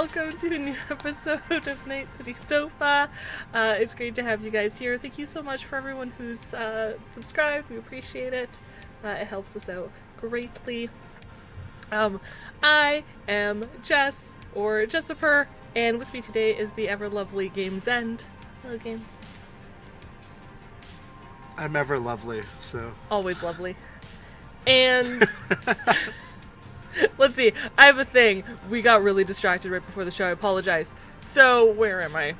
welcome to a new episode of Night City Sofa. It's great to have you guys here. Thank you so much for everyone who's subscribed. We appreciate it. It helps us out greatly. I am Jess, or Jessiper, and with me today is the ever lovely Games End. Hello, Games. I'm ever lovely, so. Always lovely. And let's see, I have a thing. We got really distracted right before the show. I apologize. So, where am I?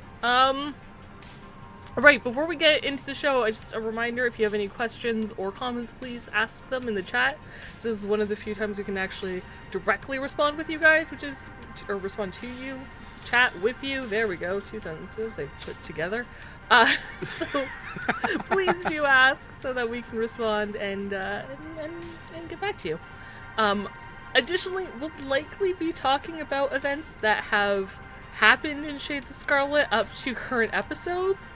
Right, before we get into the show, just a reminder, if you have any questions or comments, please ask them in the chat. This is one of the few times we can actually directly respond with you guys, or respond to you, chat with you. There we go, 2 sentences I put together. So please do ask so that we can respond and get back to you. Additionally, we'll likely be talking about events that have happened in Shades of Scarlet up to current episodes.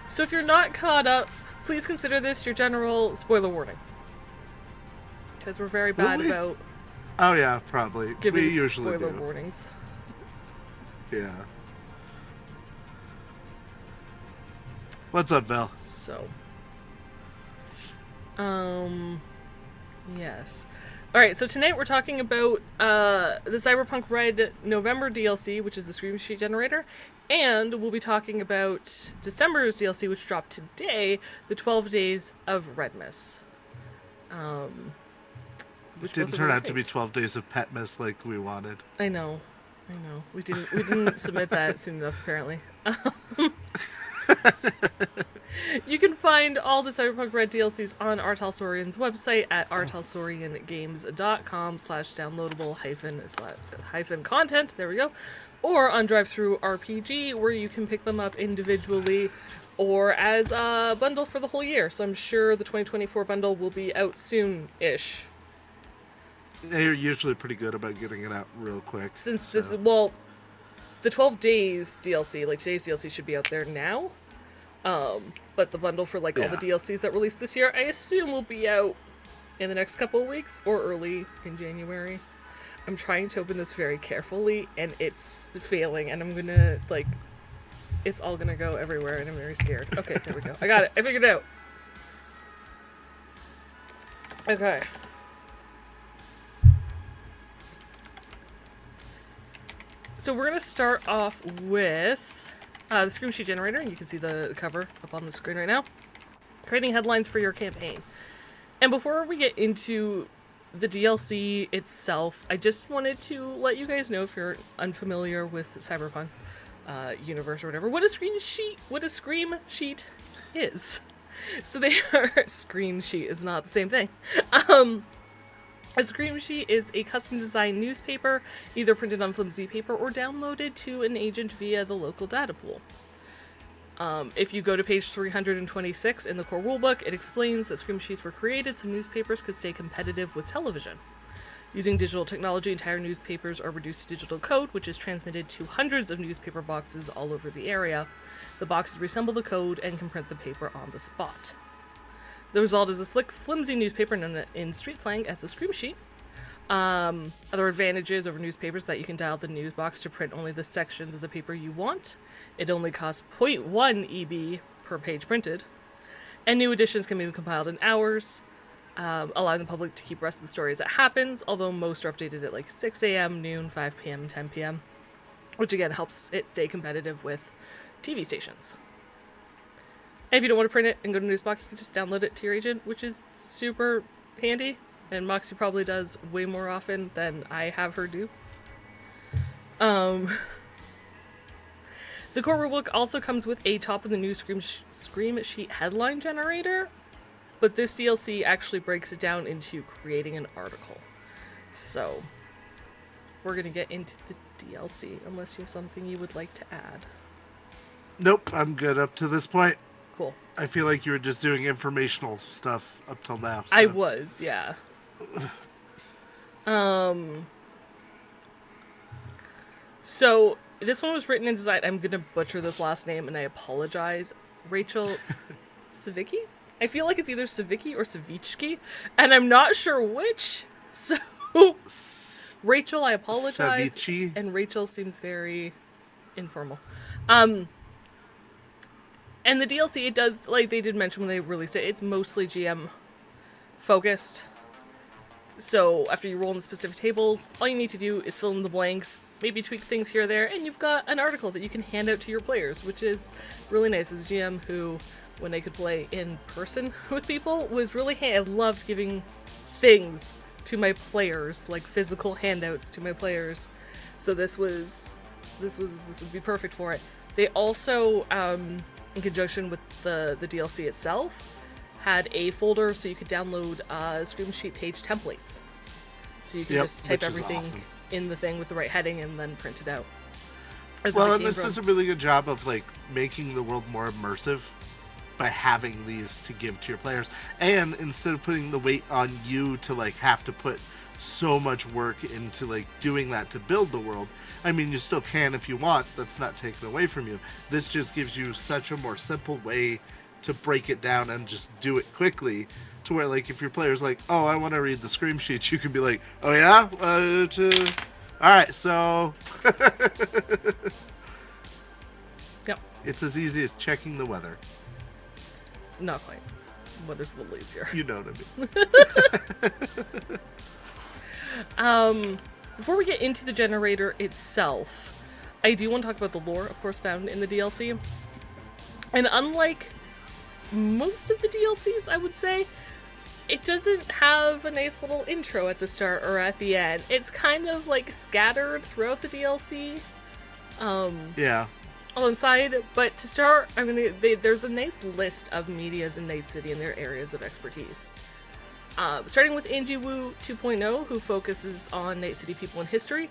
So if you're not caught up, please consider this your general spoiler warning. Because we're very bad about... Oh yeah, probably. Giving we usually spoiler do. warnings. Yeah. What's up, Val? So, yes. Alright, so tonight we're talking about the Cyberpunk Red November DLC, which is the Screamsheet Generator, and we'll be talking about December's DLC, which dropped today, the 12 Days of REDmas. It didn't turn out to be 12 Days of Petmas like we wanted. I know. We didn't submit that soon enough, apparently. You can find all the Cyberpunk Red DLCs on our Talsorian's website at rtalsoriangames.com/downloadable-content. There we go. Or on Drive-Thru RPG, where you can pick them up individually or as a bundle for the whole year. So I'm sure the 2024 bundle will be out soon-ish. They're usually pretty good about getting it out real quick. Since this is, well, the 12 Days DLC, like today's DLC, should be out there now. But the bundle for all the DLCs that released this year, I assume will be out in the next couple of weeks or early in January. I'm trying to open this very carefully and it's failing, and I'm gonna, it's all gonna go everywhere and I'm very scared. Okay, there we go. I got it. I figured it out. Okay. So we're going to start off with the Screamsheet Generator, and you can see the cover up on the screen right now. Creating headlines for your campaign. And before we get into the DLC itself, I just wanted to let you guys know, if you're unfamiliar with Cyberpunk universe or whatever, what a screen sheet is. So they are... Screen sheet is not the same thing. A Screamsheet is a custom-designed newspaper, either printed on flimsy paper or downloaded to an agent via the local data pool. If you go to page 326 in the core rulebook, it explains that Screamsheets were created so newspapers could stay competitive with television. Using digital technology, entire newspapers are reduced to digital code, which is transmitted to hundreds of newspaper boxes all over the area. The boxes reassemble the code and can print the paper on the spot. The result is a slick, flimsy newspaper known in street slang as a Screamsheet. Other advantages over newspapers that you can dial the news box to print only the sections of the paper you want. It only costs 0.1 EB per page printed. And new editions can be compiled in hours, allowing the public to keep the rest of the story as it happens, although most are updated at 6 a.m., noon, 5 p.m., and 10 p.m., which again helps it stay competitive with TV stations. And if you don't want to print it and go to Newsbox, you can just download it to your agent, which is super handy. And Moxie probably does way more often than I have her do. The core rulebook also comes with a top-of-the-new Screamsheet headline generator, but this DLC actually breaks it down into creating an article. So, we're going to get into the DLC, unless you have something you would like to add. Nope, I'm good up to this point. Cool. I feel like you were just doing informational stuff up till now. So. I was, yeah. So, this one was written and designed... I'm gonna butcher this last name, and I apologize. Rachel Savicki? I feel like it's either Savicki or Savichki, and I'm not sure which, so... Rachel, I apologize. Ceviche. And Rachel seems very informal. And the DLC, it does, like they did mention when they released it, it's mostly GM focused. So after you roll in the specific tables, all you need to do is fill in the blanks, maybe tweak things here or there, and you've got an article that you can hand out to your players, which is really nice. As a GM who, when I could play in person with people, was really I loved giving things to my players, like physical handouts to my players. So this would be perfect for it. They also, in conjunction with the DLC itself, had a folder so you could download Screamsheet page templates. So you can just type everything in the thing with the right heading and then print it out. Well, and this does a really good job of like making the world more immersive by having these to give to your players. And instead of putting the weight on you to like have to put so much work into like doing that to build the world. I mean, you still can if you want. That's not taken away from you. This just gives you such a more simple way to break it down and just do it quickly, to where like if your player's like, oh, I want to read the scream sheets, you can be like, oh yeah, all right, so Yep. It's as easy as checking the weather. Not quite. Weather's a little easier. You know what I mean. Before we get into the generator itself, I do want to talk about the lore, of course, found in the DLC. And unlike most of the DLCs, I would say, it doesn't have a nice little intro at the start or at the end. It's kind of like scattered throughout the DLC. Yeah. On the side, but to start, I mean, there's a nice list of medias in Night City and their areas of expertise. Starting with Angie Wu 2.0, who focuses on Night City people and history.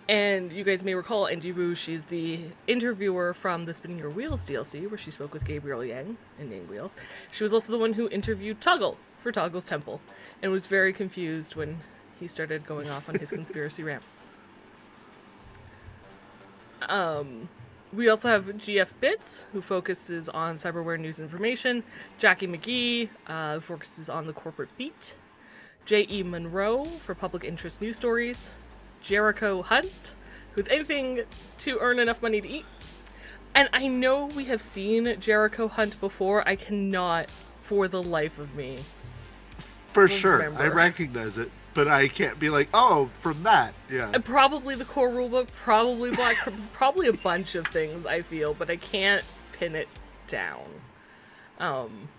And you guys may recall Angie Wu, she's the interviewer from the Spinning Your Wheels DLC, where she spoke with Gabriel Yang in Yang Wheels. She was also the one who interviewed Toggle for Toggle's Temple, and was very confused when he started going off on his conspiracy rant. We also have GF Bits, who focuses on cyberware news information. Jackie McGee, who focuses on the corporate beat. J.E. Monroe for public interest news stories. Jericho Hunt, who's anything to earn enough money to eat. And I know we have seen Jericho Hunt before. I cannot, for the life of me, for sure, I recognize it, but I can't be like, oh, from that, yeah. And probably the core rulebook, probably Black, probably a bunch of things, I feel, but I can't pin it down.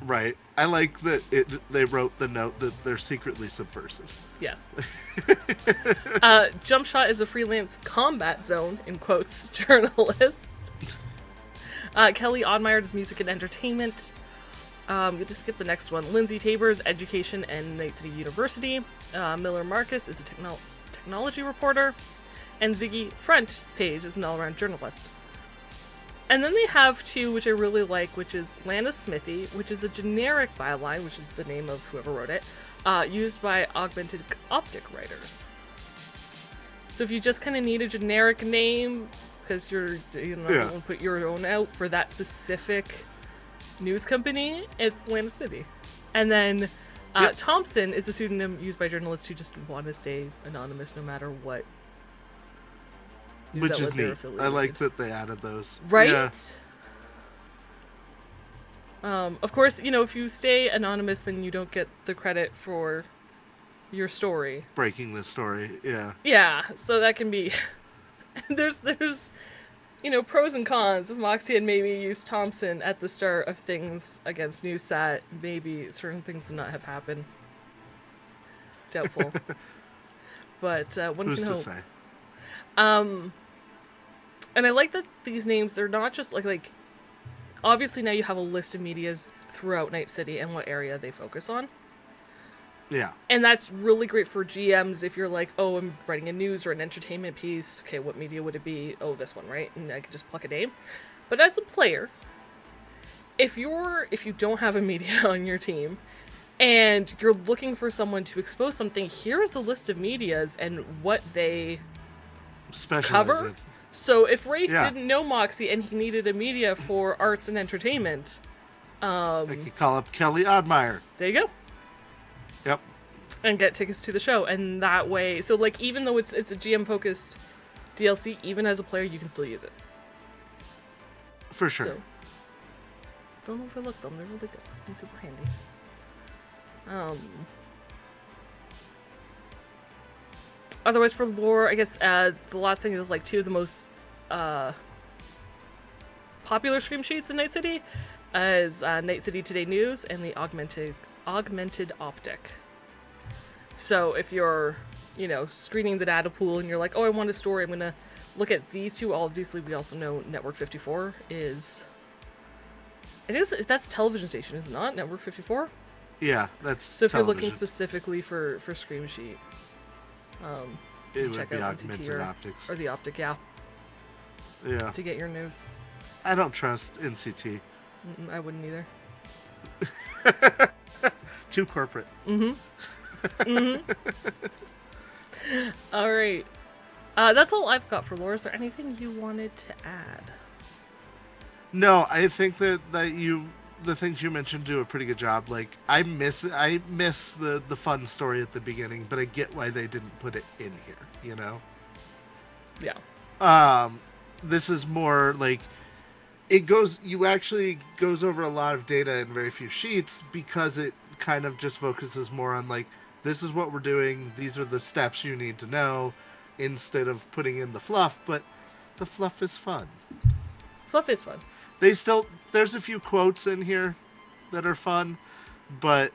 Right. I like that they wrote the note that they're secretly subversive. Yes. Jump Shot is a freelance combat zone, in quotes, journalist. Kelly Oddmeyer does music and entertainment. I'm going to skip the next one. Lindsay Tabors, education and Night City University. Miller Marcus is a technology reporter. And Ziggy Front Page is an all-around journalist. And then they have two, which I really like, which is Lana Smithy, which is a generic byline, which is the name of whoever wrote it, used by augmented optic writers. So if you just kind of need a generic name, because you're going to put your own out for that specific news company, it's Lana Smithy. And then Thompson is a pseudonym used by journalists who just want to stay anonymous no matter what. Which is neat. I like that they added those. Right? Yeah. Of course, if you stay anonymous, then you don't get the credit for your story. Breaking the story, yeah. Yeah, so that can be... there's pros and cons. If Moxie had maybe used Thompson at the start of things against NewSat, maybe certain things would not have happened. Doubtful. But one Who's can to hope. say? And I like that these names, they're not just like obviously now you have a list of medias throughout Night City and what area they focus on. Yeah. And that's really great for GMs if you're like, oh, I'm writing a news or an entertainment piece. Okay, what media would it be? Oh, this one, right? And I could just pluck a name. But as a player, if you don't have a media on your team and you're looking for someone to expose something, here is a list of medias and what they cover. In. So if Wraith didn't know Moxie and he needed a media for arts and entertainment, I could call up Kelly Oddmeyer. There you go. Yep. and get tickets to the show. And that way, so like even though it's a GM focused DLC, even as a player you can still use it. For sure. So, don't overlook them, they're really good and super handy. Otherwise for lore, I guess the last thing is like two of the most popular scream sheets in Night City is Night City Today News and the augmented optic. So if you're, screening the data pool and you're like, oh, I want a story, I'm gonna look at these two. Obviously, we also know Network 54 is. That's a television station, is it not? Network 54. Yeah, that's. So if television. you're looking specifically for Screamsheet, it check would be out augmented optics or the optic, yeah. Yeah. To get your news. I don't trust NCT. I wouldn't either. Too corporate. All right. That's all I've got for lore. Is there anything you wanted to add? No, I think that the things you mentioned do a pretty good job. Like I miss the fun story at the beginning, but I get why they didn't put it in here. Yeah. This is more like you actually goes over a lot of data in very few sheets because it kind of just focuses more on like, this is what we're doing, these are the steps you need to know, instead of putting in the fluff. But the fluff is fun. Fluff is fun. There's a few quotes in here that are fun, but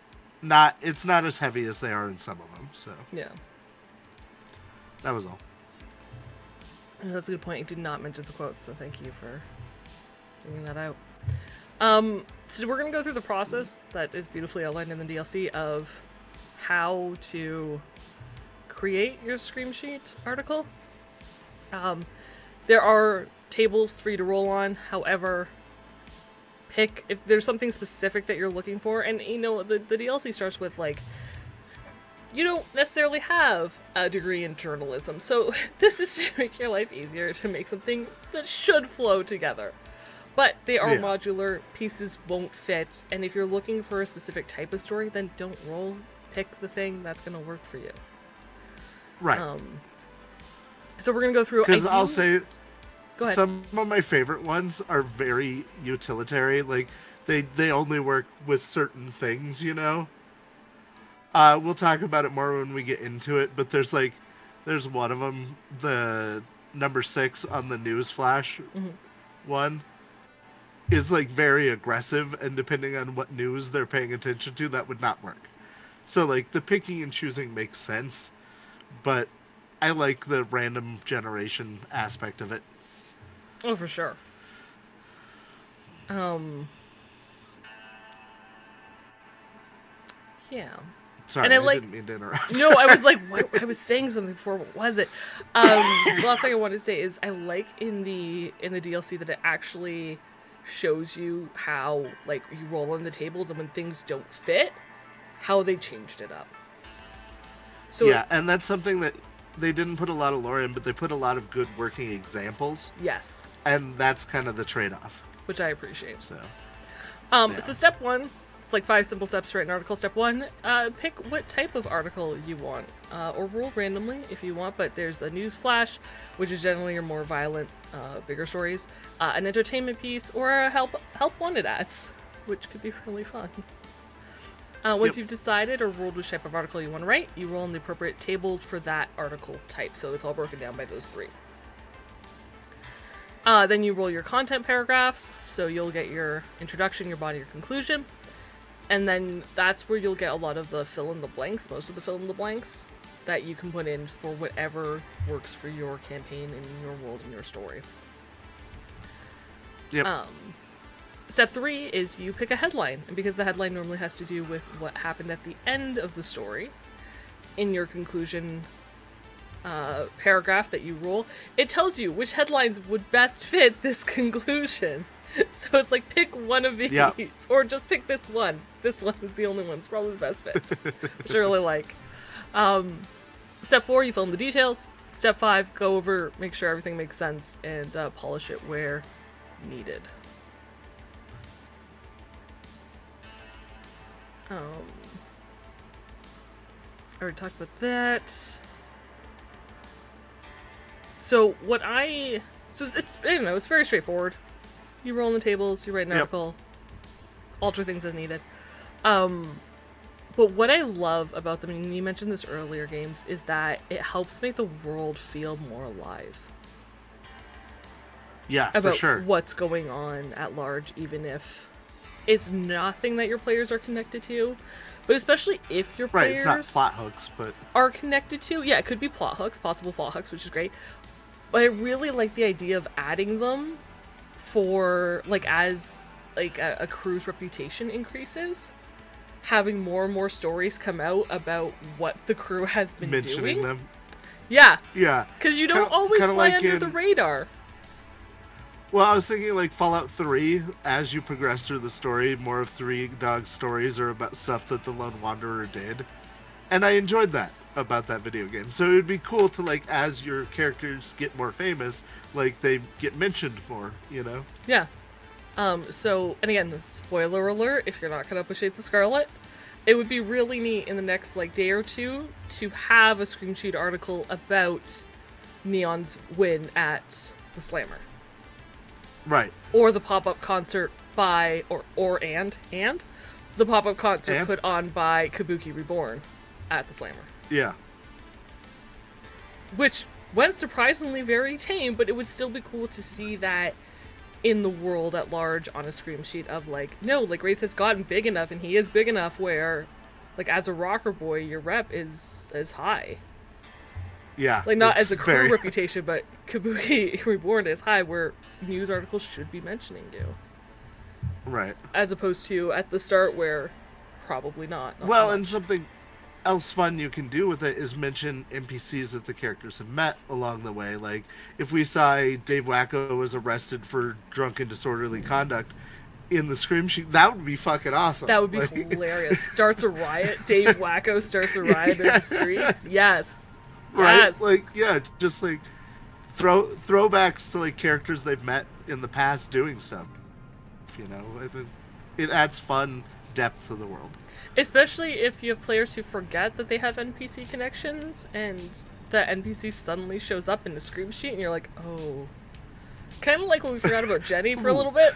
it's not as heavy as they are in some of them. So yeah, that was all. And that's a good point. I did not mention the quotes, so thank you for bringing that out. So we're gonna go through the process that is beautifully outlined in the DLC of how to create your Screamsheet article. There are tables for you to roll on. However, pick if there's something specific that you're looking for, and the DLC starts with like, you don't necessarily have a degree in journalism, so this is to make your life easier, to make something that should flow together. But they are modular, pieces won't fit, and if you're looking for a specific type of story, then don't roll, pick the thing that's going to work for you. Right. So we're going to go through... Because I'll say, go ahead. Some of my favorite ones are very utilitarian, like, they only work with certain things, We'll talk about it more when we get into it, but there's one of them, the number 6 on the news flash one, is like very aggressive, and depending on what news they're paying attention to, that would not work. So like the picking and choosing makes sense, but I like the random generation aspect of it. Oh, for sure. Yeah. Sorry, and I didn't mean to interrupt. No, I was like, what? I was saying something before. What was it? The last thing I wanted to say is I like in the DLC that it actually shows you how, like, you roll on the tables, and when things don't fit, how they changed it up. So yeah, and that's something that they didn't put a lot of lore in, but they put a lot of good working examples. Yes. And that's kind of the trade-off. Which I appreciate. So, So step 1, it's like 5 simple steps to write an article. Step 1, pick what type of article you want, or roll randomly if you want, but there's a news flash, which is generally your more violent, bigger stories, an entertainment piece, or a help wanted ads, which could be really fun. Once you've decided or ruled which type of article you want to write, you roll in the appropriate tables for that article type, so it's all broken down by those 3. Then you roll your content paragraphs, so you'll get your introduction, your body, your conclusion, and then that's where you'll get a lot of the fill-in-the-blanks, most of the fill-in-the-blanks, that you can put in for whatever works for your campaign and your world and your story. Yep. Step 3 is you pick a headline, and because the headline normally has to do with what happened at the end of the story, in your conclusion paragraph that you roll, it tells you which headlines would best fit this conclusion. So it's like, pick one of these, or just pick this one. This one is the only one. It's probably the best fit, which I really like. Step 4, you fill in the details. Step 5, go over, make sure everything makes sense, and polish it where needed. already talked about that. So it's I don't know, it's very straightforward. You roll on the tables, you write an article, alter things as needed. But what I love about them, and you mentioned this earlier, Games, is that it helps make the world feel more alive. Yeah, about for sure. What's going on at large, even if it's nothing that your players are connected to. But especially if your players... Right, it's not plot hooks, but... ...are connected to... Yeah, it could be plot hooks, possible plot hooks, which is great. But I really like the idea of adding them for, like, as, like, a crew's reputation increases. Having more and more stories come out about what the crew has been mentioning doing. Them. Yeah. Yeah. Because you don't always fly like under the radar. Well, I was thinking like Fallout 3, as you progress through the story, more of Three Dogs stories are about stuff that the Lone Wanderer did. And I enjoyed that about that video game. So it would be cool to, like, as your characters get more famous, like, they get mentioned more, you know? Yeah. So, and again, spoiler alert, if you're not caught up with Shades of Scarlet, it would be really neat in the next, like, day or two to have a Screamsheet article about Neon's win at the Slammer. Right. Or the pop-up concert by, and the pop-up concert put on by Kabuki Reborn at the Slammer. Yeah. Which went surprisingly very tame, but it would still be cool to see that in the world at large on a Screamsheet of, like, no, like, Wraith has gotten big enough, and he is big enough where, like, as a rocker boy, your rep is high. Yeah. Like, not as a crew reputation, but Kabuki Reborn is high, where news articles should be mentioning you. Right. As opposed to at the start where probably not well, so and something else fun you can do with it is mention NPCs that the characters have met along the way. Like, if we saw Dave Wacko was arrested for drunken disorderly conduct in the Screamsheet, that would be fucking awesome. That would be hilarious. Starts a riot. Dave Wacko starts a riot in the streets. Yes. Right? Yes. Like, yeah, just like throwbacks to, like, characters they've met in the past doing stuff. You know, I think it adds fun depth to the world. Especially if you have players who forget that they have NPC connections and the NPC suddenly shows up in the Screamsheet and you're like, oh. Kind of like when we forgot about Jenny for a little bit.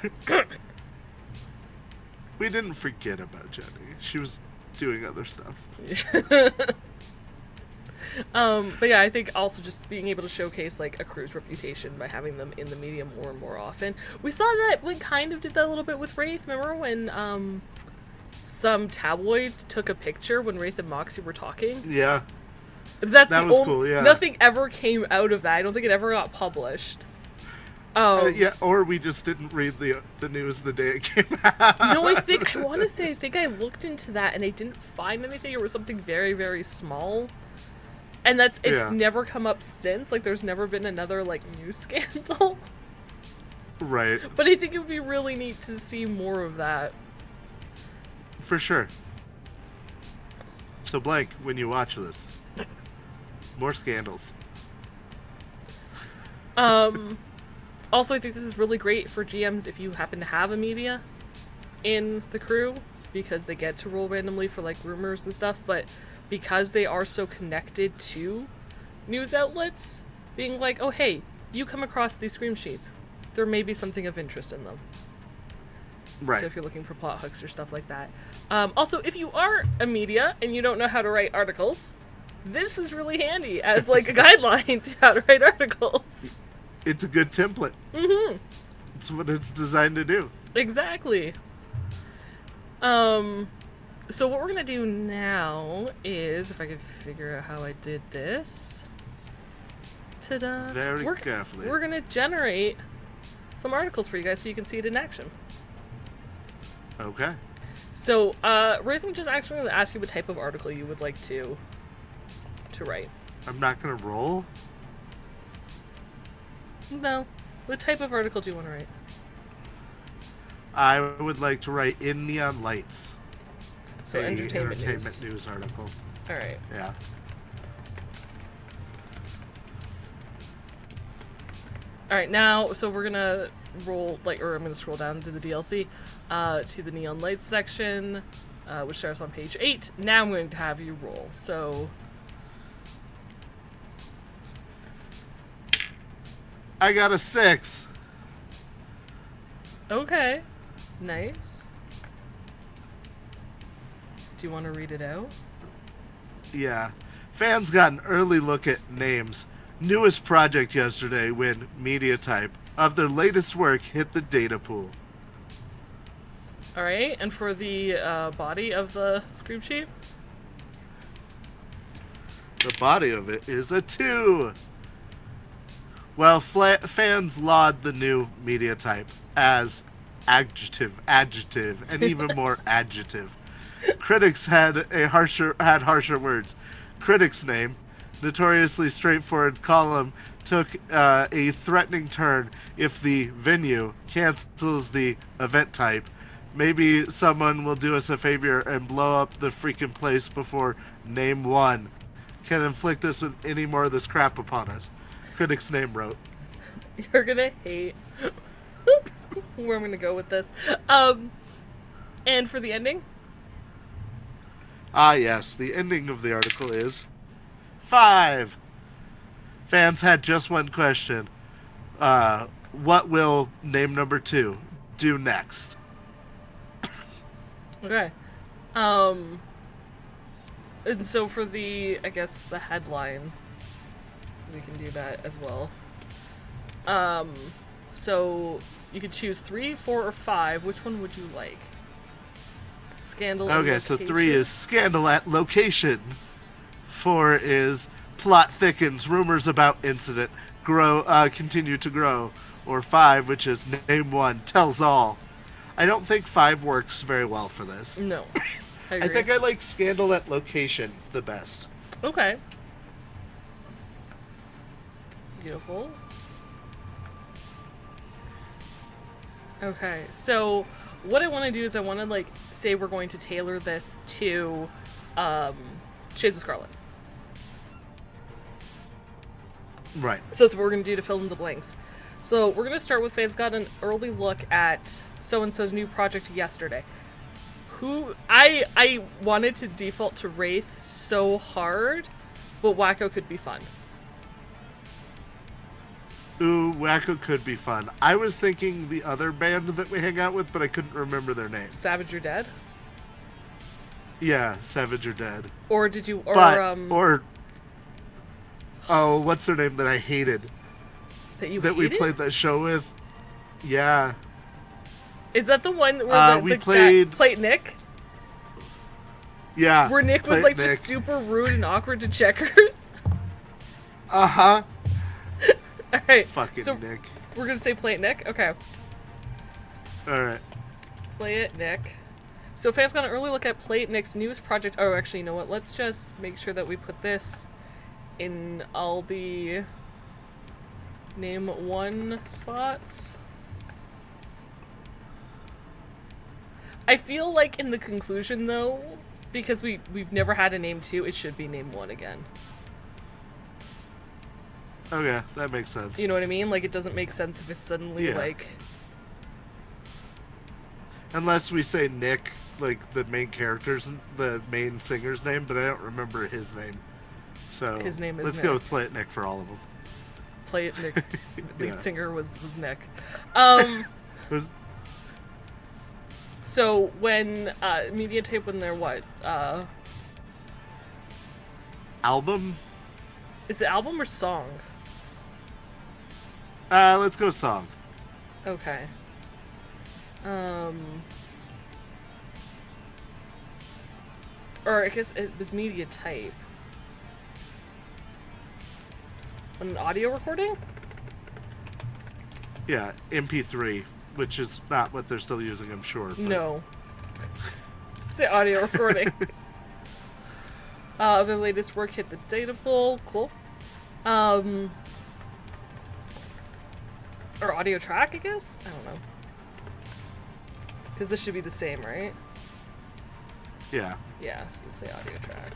We didn't forget about Jenny. She was doing other stuff. But yeah, I think also just being able to showcase, like, a crew's reputation by having them in the media more and more often. We saw that, like, kind of did that a little bit with Wraith. Remember when some tabloid took a picture when Wraith and Moxie were talking? Yeah. That was cool, yeah. Nothing ever came out of that. I don't think it ever got published. Yeah, or we just didn't read the news the day it came out. No, I think I looked into that and I didn't find anything. It was something very, very small. And it's never come up since. Like, there's never been another, like, news scandal. Right. But I think it would be really neat to see more of that. For sure. So, Blank, when you watch this, more scandals. Also, I think this is really great for GMs if you happen to have a media in the crew, because they get to roll randomly for, like, rumors and stuff, but because they are so connected to news outlets, being like, oh, hey, you come across these Screamsheets, there may be something of interest in them. Right. So if you're looking for plot hooks or stuff like that. Also, if you are a media and you don't know how to write articles, this is really handy as, like, a guideline to how to write articles. It's a good template. Mm-hmm. It's what it's designed to do. Exactly. So what we're going to do now is, if I could figure out how I did this. Ta-da. Very carefully. We're going to generate some articles for you guys so you can see it in action. Okay. So, Wraith, I'm just actually going to ask you what type of article you would like to write. I'm not going to roll? No. What type of article do you want to write? I would like to write In Neon Lights. So entertainment news article. All right. Yeah. All right, now, so we're gonna roll, like, or I'm gonna scroll down to the DLC, to the Neon Lights section. which starts on page 8. Now I'm going to have you roll. So I got a 6. Okay. Nice. Do you want to read it out? Yeah. Fans got an early look at names. Newest project yesterday when media type of their latest work hit the data pool. Alright, and for the body of the Screamsheet? The body of it is a 2. Well, fans laud the new media type as adjective, and even more adjective. Critics had harsher words. Critics' name, notoriously straightforward column, took a threatening turn if the venue cancels the event type. Maybe someone will do us a favor and blow up the freaking place before Name 1 can inflict us with any more of this crap upon us. Critics' name wrote. You're gonna hate where I'm gonna go with this. And for the ending? Ah, yes. The ending of the article is 5. Fans had just one question. What will Name number 2 do next? Okay. And so for the, I guess, the headline, we can do that as well. So you could choose 3, 4, or 5. Which one would you like? Scandal. Okay, so 3 is scandal at location. 4 is plot thickens, rumors about incident continue to grow. Or 5, which is Name 1 tells all. I don't think 5 works very well for this. No. I think I like scandal at location the best. Okay. Beautiful. Okay, so what I want to do is I want to, like, say we're going to tailor this to Shades of Scarlet. Right. So that's what we're going to do to fill in the blanks. So we're going to start with fans got an early look at so-and-so's new project yesterday. Who I wanted to default to Wraith so hard, but Wacko could be fun. Ooh, Wacko could be fun. I was thinking the other band that we hang out with, but I couldn't remember their name. Savage You're Dead? Yeah, Savage You're Dead. Or did you... Oh, what's their name that I hated? That we played that show with? Yeah. Is that the one where we played Plate Nick? Yeah. Where Nick was like just super rude and awkward to checkers? Uh-huh. Alright. Fucking so Nick. We're gonna say Play It Nick? Okay. Alright. Play It Nick. So fans got an early look at Play It Nick's newest project. Oh, actually, you know what? Let's just make sure that we put this in all the Name 1 spots. I feel like in the conclusion, though, because we've never had a Name 2, it should be Name 1 again. Okay, that makes sense. You know what I mean? Like, it doesn't make sense if it's suddenly, like... Unless we say Nick, like, the main character's, the main singer's name, but I don't remember his name. So, his name is let's Nick. go with Play It Nick for all of them. Play It Nick's lead singer was Nick. So, when, Mediatape, when they're what? Album? Is it album or song? Let's go song. Okay. Or I guess it was media type. An audio recording? Yeah, MP3, which is not what they're still using, I'm sure. But... No. Say audio recording. The latest work hit the data pool. Cool. Or audio track, I guess? I don't know. Because this should be the same, right? Yeah. Yeah, so say audio track.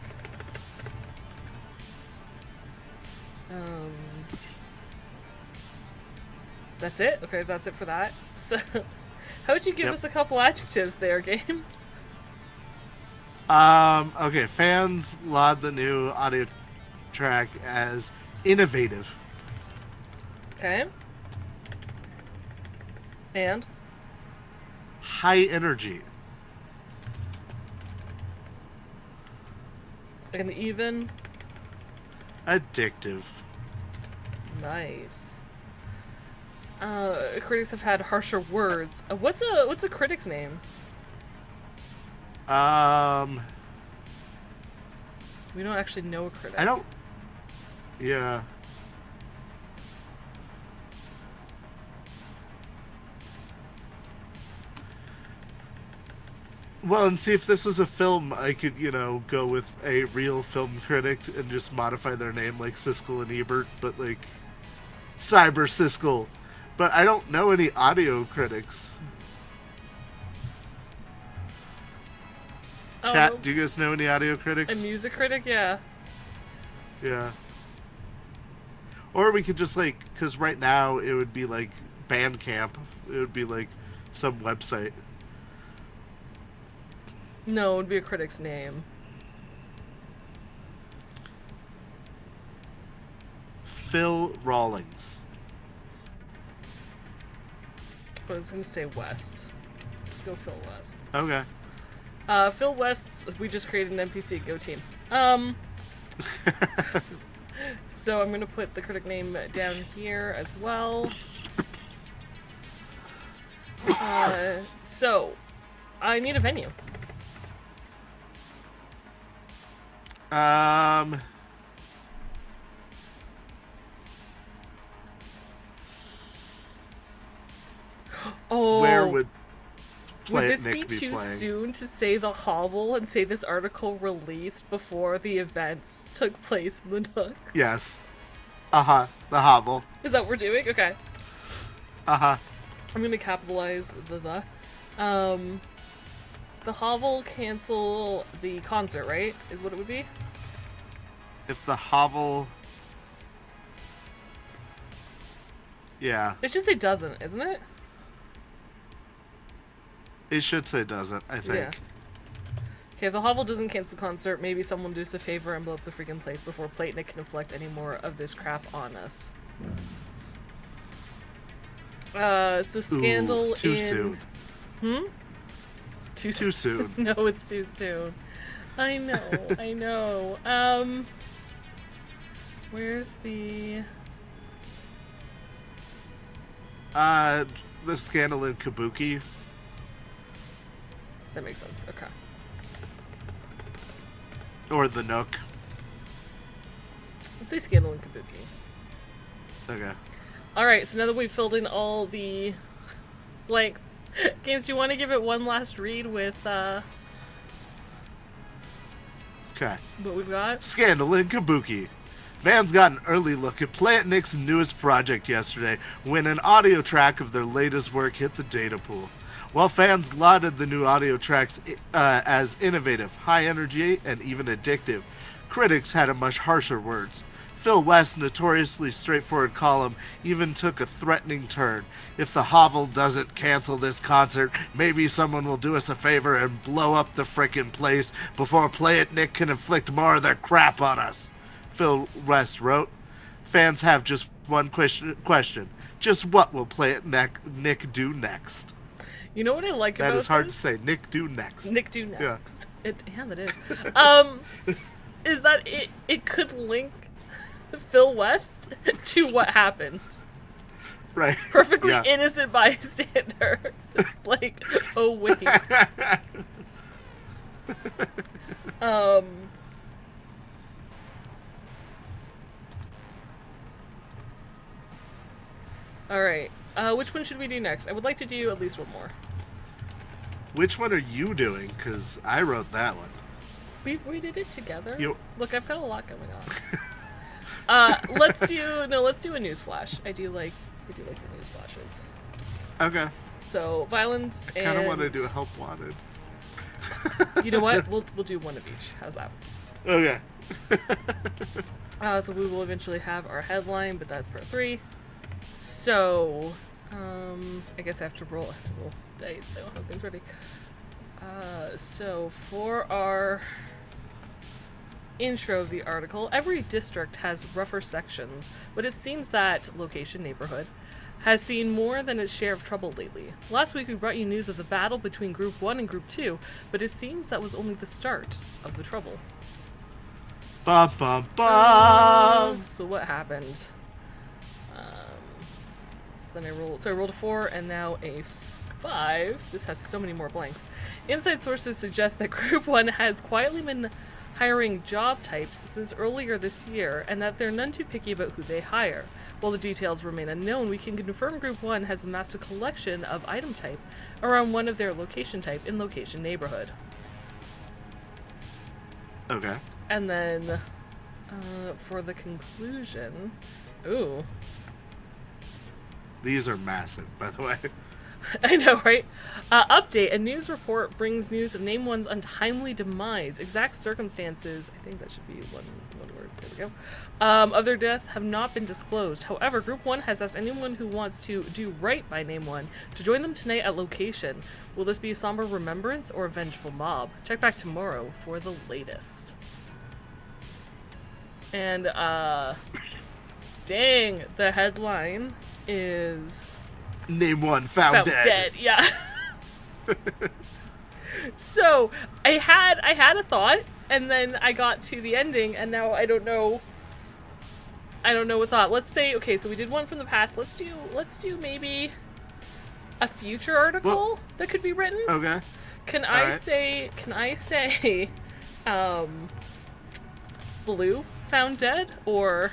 That's it? Okay, that's it for that. So, how would you give us a couple adjectives there, Games? Okay, fans laud the new audio track as innovative. Okay. And? High energy. And even? Addictive. Nice. Critics have had harsher words. What's a critic's name? We don't actually know a critic. I don't. Yeah. Well, and see, if this was a film, I could, go with a real film critic and just modify their name like Siskel and Ebert, but like Cyber Siskel. But I don't know any audio critics. Chat, do you guys know any audio critics? A music critic, yeah. Yeah. Or we could just because right now it would be like Bandcamp. It would be like some website. No, it would be a critic's name. Phil Rawlings. I was gonna say West. Let's just go Phil West. Okay. Phil West's, we just created an NPC. Go team. So I'm gonna put the critic name down here as well. So I need a venue. Where would this be too soon to say the hovel and say this article released before the events took place in the Nook? Yes. The hovel. Is that what we're doing? Okay. I'm gonna capitalize the. The hovel cancel the concert, right? Is what it would be? If the hovel... Yeah. It should say doesn't, isn't it? It should say doesn't, I think. Yeah. Okay, if the hovel doesn't cancel the concert, maybe someone do us a favor and blow up the freaking place before Platonic can inflict any more of this crap on us. So Scandal too soon. Too soon. No, it's too soon. I know. Where's the... The Scandal in Kabuki. That makes sense, okay. Or the Nook. Let's say Scandal in Kabuki. Okay. Alright, so now that we've filled in all the blanks, Games, do you want to give it one last read with, Okay. what we've got? Scandal in Kabuki. Fans got an early look at Plantnik's newest project yesterday when an audio track of their latest work hit the data pool. While fans lauded the new audio tracks as innovative, high energy, and even addictive, critics had a much harsher words. Phil West's notoriously straightforward column even took a threatening turn. If the hovel doesn't cancel this concert, maybe someone will do us a favor and blow up the frickin' place before Play It Nick can inflict more of their crap on us. Phil West wrote. Fans have just one question. Just what will Play It Nick do next? You know what I like about that is hard this? to say. Nick do next. Nick do next. Yeah, that is. Is that it could link Phil West to what happened. Right. Perfectly innocent bystander. It's like, oh wait. Alright. Which one should we do next? I would like to do at least one more. Which one are you doing? Because I wrote that one. We did it together. Look, I've got a lot going on. Let's do a news flash. I do like the news flashes. Okay. So violence and... I kind of want to do a help wanted. You know what? We'll do one of each. How's that? Okay. So we will eventually have our headline, but that's part 3. So, I guess I have to roll dice, so I don't have things ready. So for our intro of the article, every district has rougher sections, but it seems that location neighborhood has seen more than its share of trouble lately. Last week we brought you news of the battle between Group 1 and Group 2, but it seems that was only the start of the trouble. Bum, bum, bum. So what happened? So then I rolled a 4 and now a 5. This has so many more blanks. Inside sources suggest that Group 1 has quietly been hiring job types since earlier this year, and that they're none too picky about who they hire. While the details remain unknown, we can confirm Group 1 has amassed a collection of item type around one of their location type in location neighborhood. Okay. And then, for the conclusion... Ooh. These are massive, by the way. I know, right? Update. A news report brings news of Name 1's untimely demise. Exact circumstances, I think that should be one word, there we go, of their death have not been disclosed. However, Group 1 has asked anyone who wants to do right by Name 1 to join them tonight at location. Will this be a somber remembrance or a vengeful mob? Check back tomorrow for the latest. And, dang, the headline is... Name 1 found dead. Yeah. So I had a thought, and then I got to the ending, and now I don't know what thought. Let's say, okay, so we did one from the past. Let's do maybe a future article that could be written. Okay. Can I say Blue found dead, or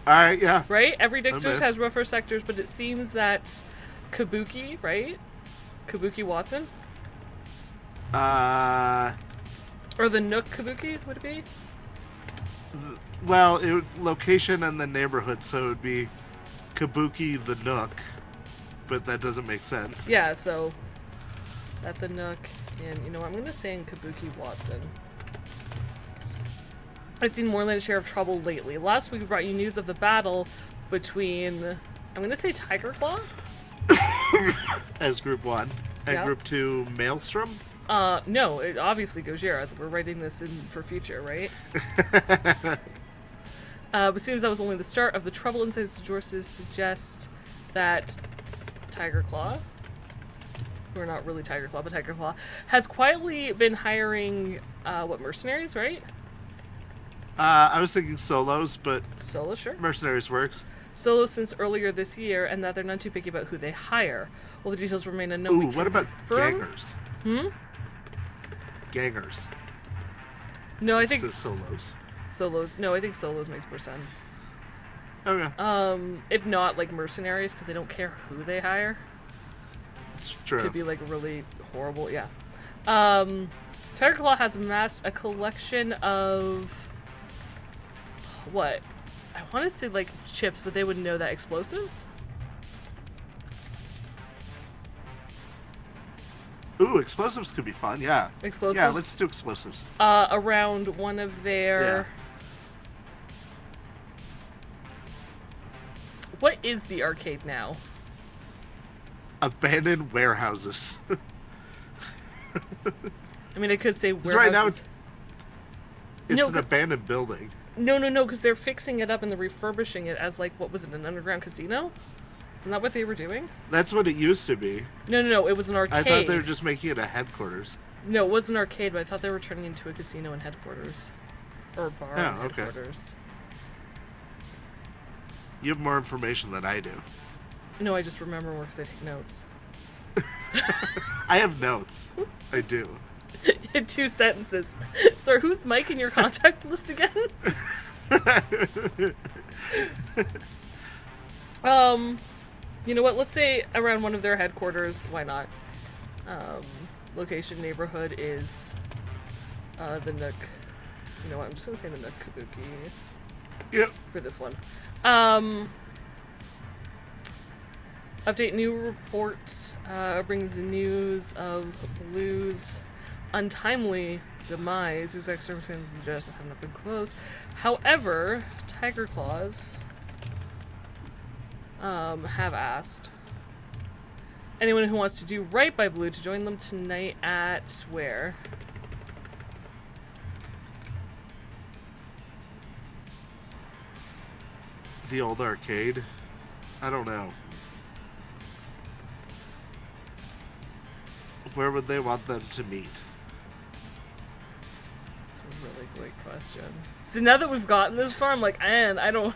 Alright, yeah. Right? Every district has rougher sectors, but it seems that Kabuki, right? Kabuki Watson? Or the Nook Kabuki, would it be? Well, location and the neighborhood, so it would be Kabuki the Nook, but that doesn't make sense. Yeah, so at the Nook, and you know what, I'm going to say in Kabuki Watson. I've seen more than a share of trouble lately. Last week we brought you news of the battle between, I'm going to say Tiger Claw? As Group 1. And yeah. Group 2, Maelstrom? No, it obviously Gojira. We're writing this in for future, right? But it seems that was only the start of the trouble. Inside sources suggest that Tiger Claw, or not really Tiger Claw, but Tiger Claw, has quietly been hiring, mercenaries, right? I was thinking solos, but Solo, sure. mercenaries works. Solo since earlier this year, and that they're not too picky about who they hire. Well, the details remain unknown. Ooh, what about gangers? Gangers. No, I think solos. Solos. No, I think solos makes more sense. Okay. If not like mercenaries, because they don't care who they hire. It's true. Could be like really horrible. Yeah. Tiger Claw has amassed a collection of what? I want to say like chips, but they wouldn't know that. Explosives? Ooh, explosives could be fun, yeah. Explosives? Yeah, let's do explosives. Around one of their... Yeah. What is the arcade now? Abandoned warehouses. I mean, I could say warehouses. Right now it's an abandoned building. No, because they're fixing it up and they're refurbishing it as, like, what was it, an underground casino? Isn't that what they were doing? That's what it used to be. No, it was an arcade. I thought they were just making it a headquarters. No, it was an arcade, but I thought they were turning into a casino and headquarters. Or a bar and headquarters. You have more information than I do. No, I just remember more because I take notes. I have notes. I do. In 2 sentences. Sir, who's Mike in your contact list again? You know what? Let's say around one of their headquarters. Why not? Location neighborhood is the Nook. You know what? I'm just gonna say the Nook Kabuki. Yep. For this one. Update new report brings news of Blue's untimely demise. Exact circumstances of the death have not been closed. However, Tiger Claws have asked Anyone who wants to do right by Blue to join them tonight at where? The old arcade? I don't know. Where would they want them to meet? That's a really great question. So now that we've gotten this far, I'm like, and I don't...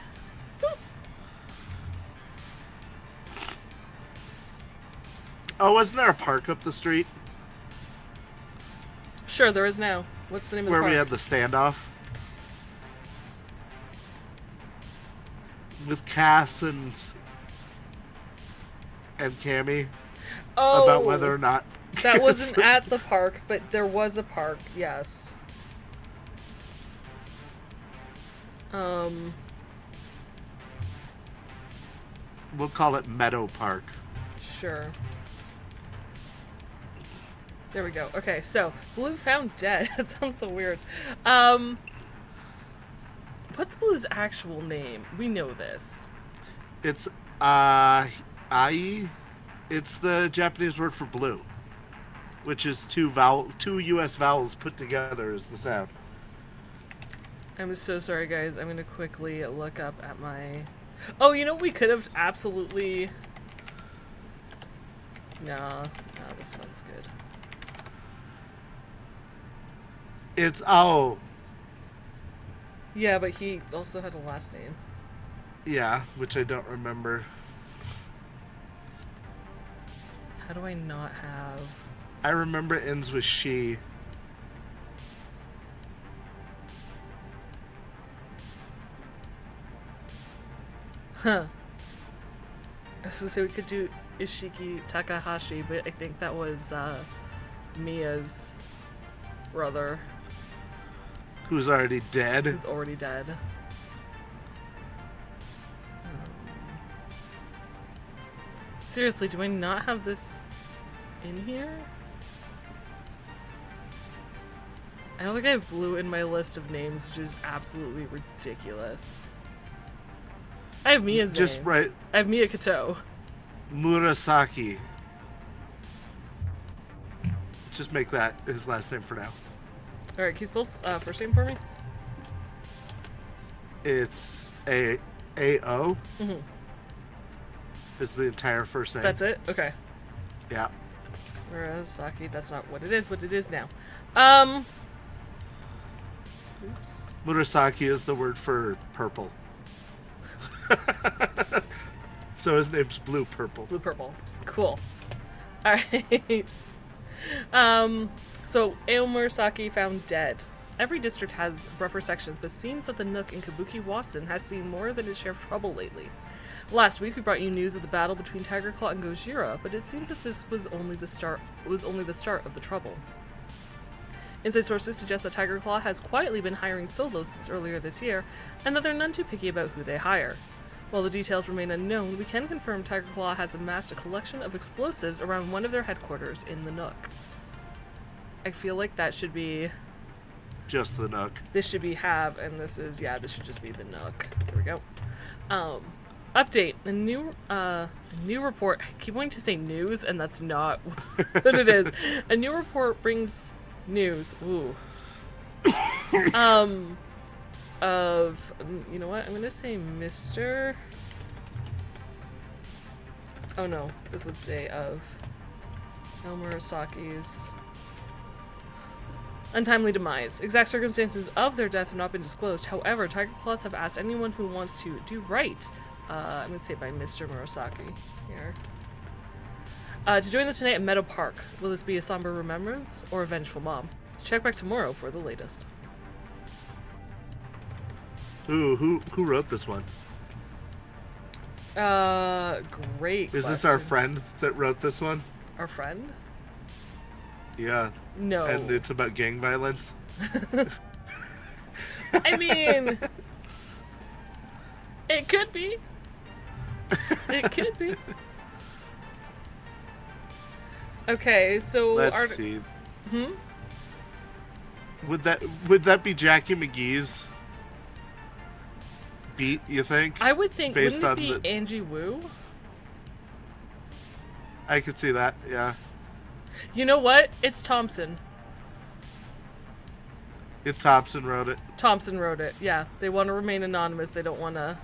Oh, wasn't there a park up the street? Sure, there is now. What's the name of the park? Where we had the standoff? With Cass and Cammy. Oh, about whether or not... That wasn't at the park, but there was a park, yes. We'll call it Meadow Park. Sure. There we go. Okay, so Blue found dead. That sounds so weird. What's Blue's actual name? We know this. It's Ai. It's the Japanese word for blue, which is two U.S. vowels put together is the sound. I'm so sorry, guys. I'm gonna quickly look up at my... Oh, you know, we could have absolutely... No, this sounds good. It's oh. Yeah, but he also had a last name. Yeah, which I don't remember. How do I not have... I remember it ends with she. Huh. I was gonna say we could do Ishiki Takahashi, but I think that was Mia's brother. Who's already dead? Who's already dead. Seriously, do I not have this in here? I don't think I have Blue in my list of names, which is absolutely ridiculous. I have Mia's name. Just right. I have Mia Kato. Murasaki. Just make that his last name for now. Alright, can you spell first name for me? It's A-O. Mm-hmm. Is the entire first name. That's it? Okay. Yeah. Murasaki, that's not what it is, but it is now. Oops. Murasaki is the word for purple. So his name's Blue Purple. Blue Purple. Cool. Alright. So Ao Murasaki found dead. Every district has rougher sections, but seems that the Nook in Kabuki Watson has seen more than its share of trouble lately. Last week we brought you news of the battle between Tiger Claw and Gojira, but it seems that this was only the start of the trouble. Inside sources suggest that Tiger Claw has quietly been hiring solos since earlier this year, and that they're none too picky about who they hire. While the details remain unknown, we can confirm Tiger Claw has amassed a collection of explosives around one of their headquarters in the Nook. I feel like that should be... Just the Nook. This should be have, and this is, yeah, this should just be the Nook. There we go. Update. A new report... I keep wanting to say news, and that's not what it is. A new report brings news. Ooh. Of... You know what? I'm gonna say Mr... Oh no. This would say of... Ao Murasaki's... untimely demise. Exact circumstances of their death have not been disclosed. However, Tiger Claws have asked anyone who wants to do right, I'm going to say it by Mr. Murasaki here, to join them tonight at Meadow Park. Will this be a somber remembrance or a vengeful mob? Check back tomorrow for the latest. Ooh, who wrote this one? Great Is this our friend that wrote this one? Our friend? Yeah. No. And it's about gang violence? I mean... It could be. It could be. Okay, so... Let's see. Would that be Jackie McGee's beat, you think? I would think, based wouldn't it on be Angie Wu? I could see that, yeah. You know what? It's Thompson. If Thompson wrote it. Thompson wrote it, yeah. They want to remain anonymous. They don't want to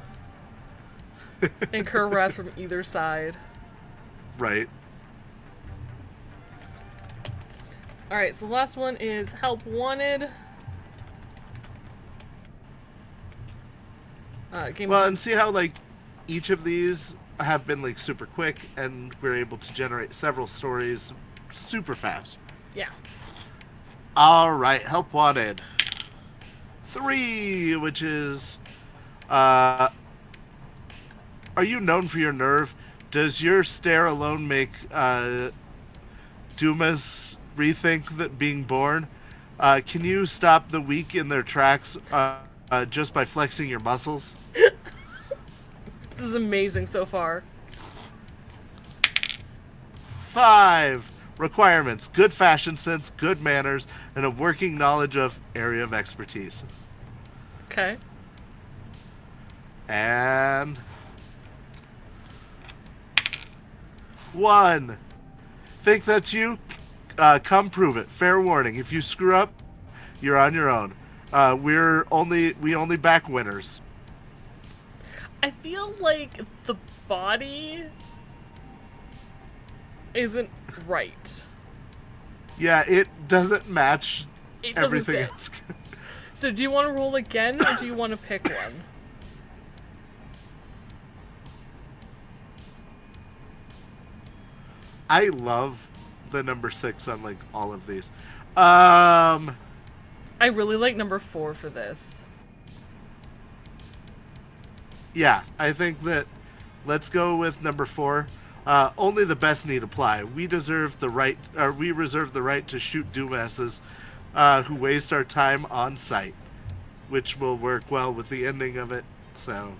incur wrath from either side. Right. Alright, so the last one is Help Wanted. Well, and see how, like, each of these have been, like, super quick, and we're able to generate several stories super fast. Yeah. Alright, Help Wanted 3, which is, are you known for your nerve? Does your stare alone make, Dumas rethink that being born? Can you stop the weak in their tracks, just by flexing your muscles? This is amazing so far. 5 requirements: good fashion sense, good manners, and a working knowledge of area of expertise. Okay. And 1. Think that's you? Come prove it. Fair warning. If you screw up, you're on your own. We only back winners. I feel like the body isn't right. Yeah, it doesn't match everything else. So do you want to roll again, or do you want to pick one? I love the number 6 on, like, all of these. I really like number 4 for this. Yeah, I think that let's go with number 4. Only the best need apply. We reserve the right to shoot Dumasses who waste our time on site, which will work well with the ending of it. So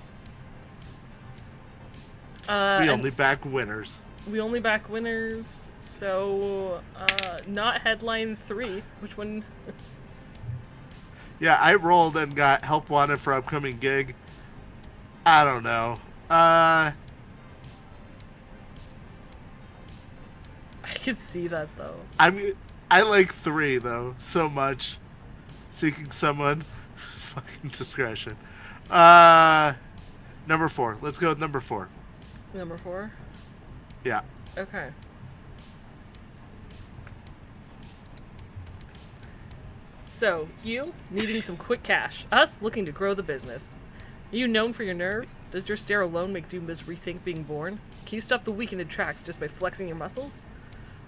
we only back winners. We only back winners. So not headline 3. Which one? Yeah, I rolled and got Help Wanted for upcoming gig. I don't know. I could see that though. I like 3 though so much. Seeking someone, fucking discretion. Number 4. Let's go with number 4. Number 4. Yeah. Okay. So, you needing some quick cash. Us looking to grow the business. Are you known for your nerve? Does your stare alone make Doombas rethink being born? Can you stop the weak in the tracks just by flexing your muscles?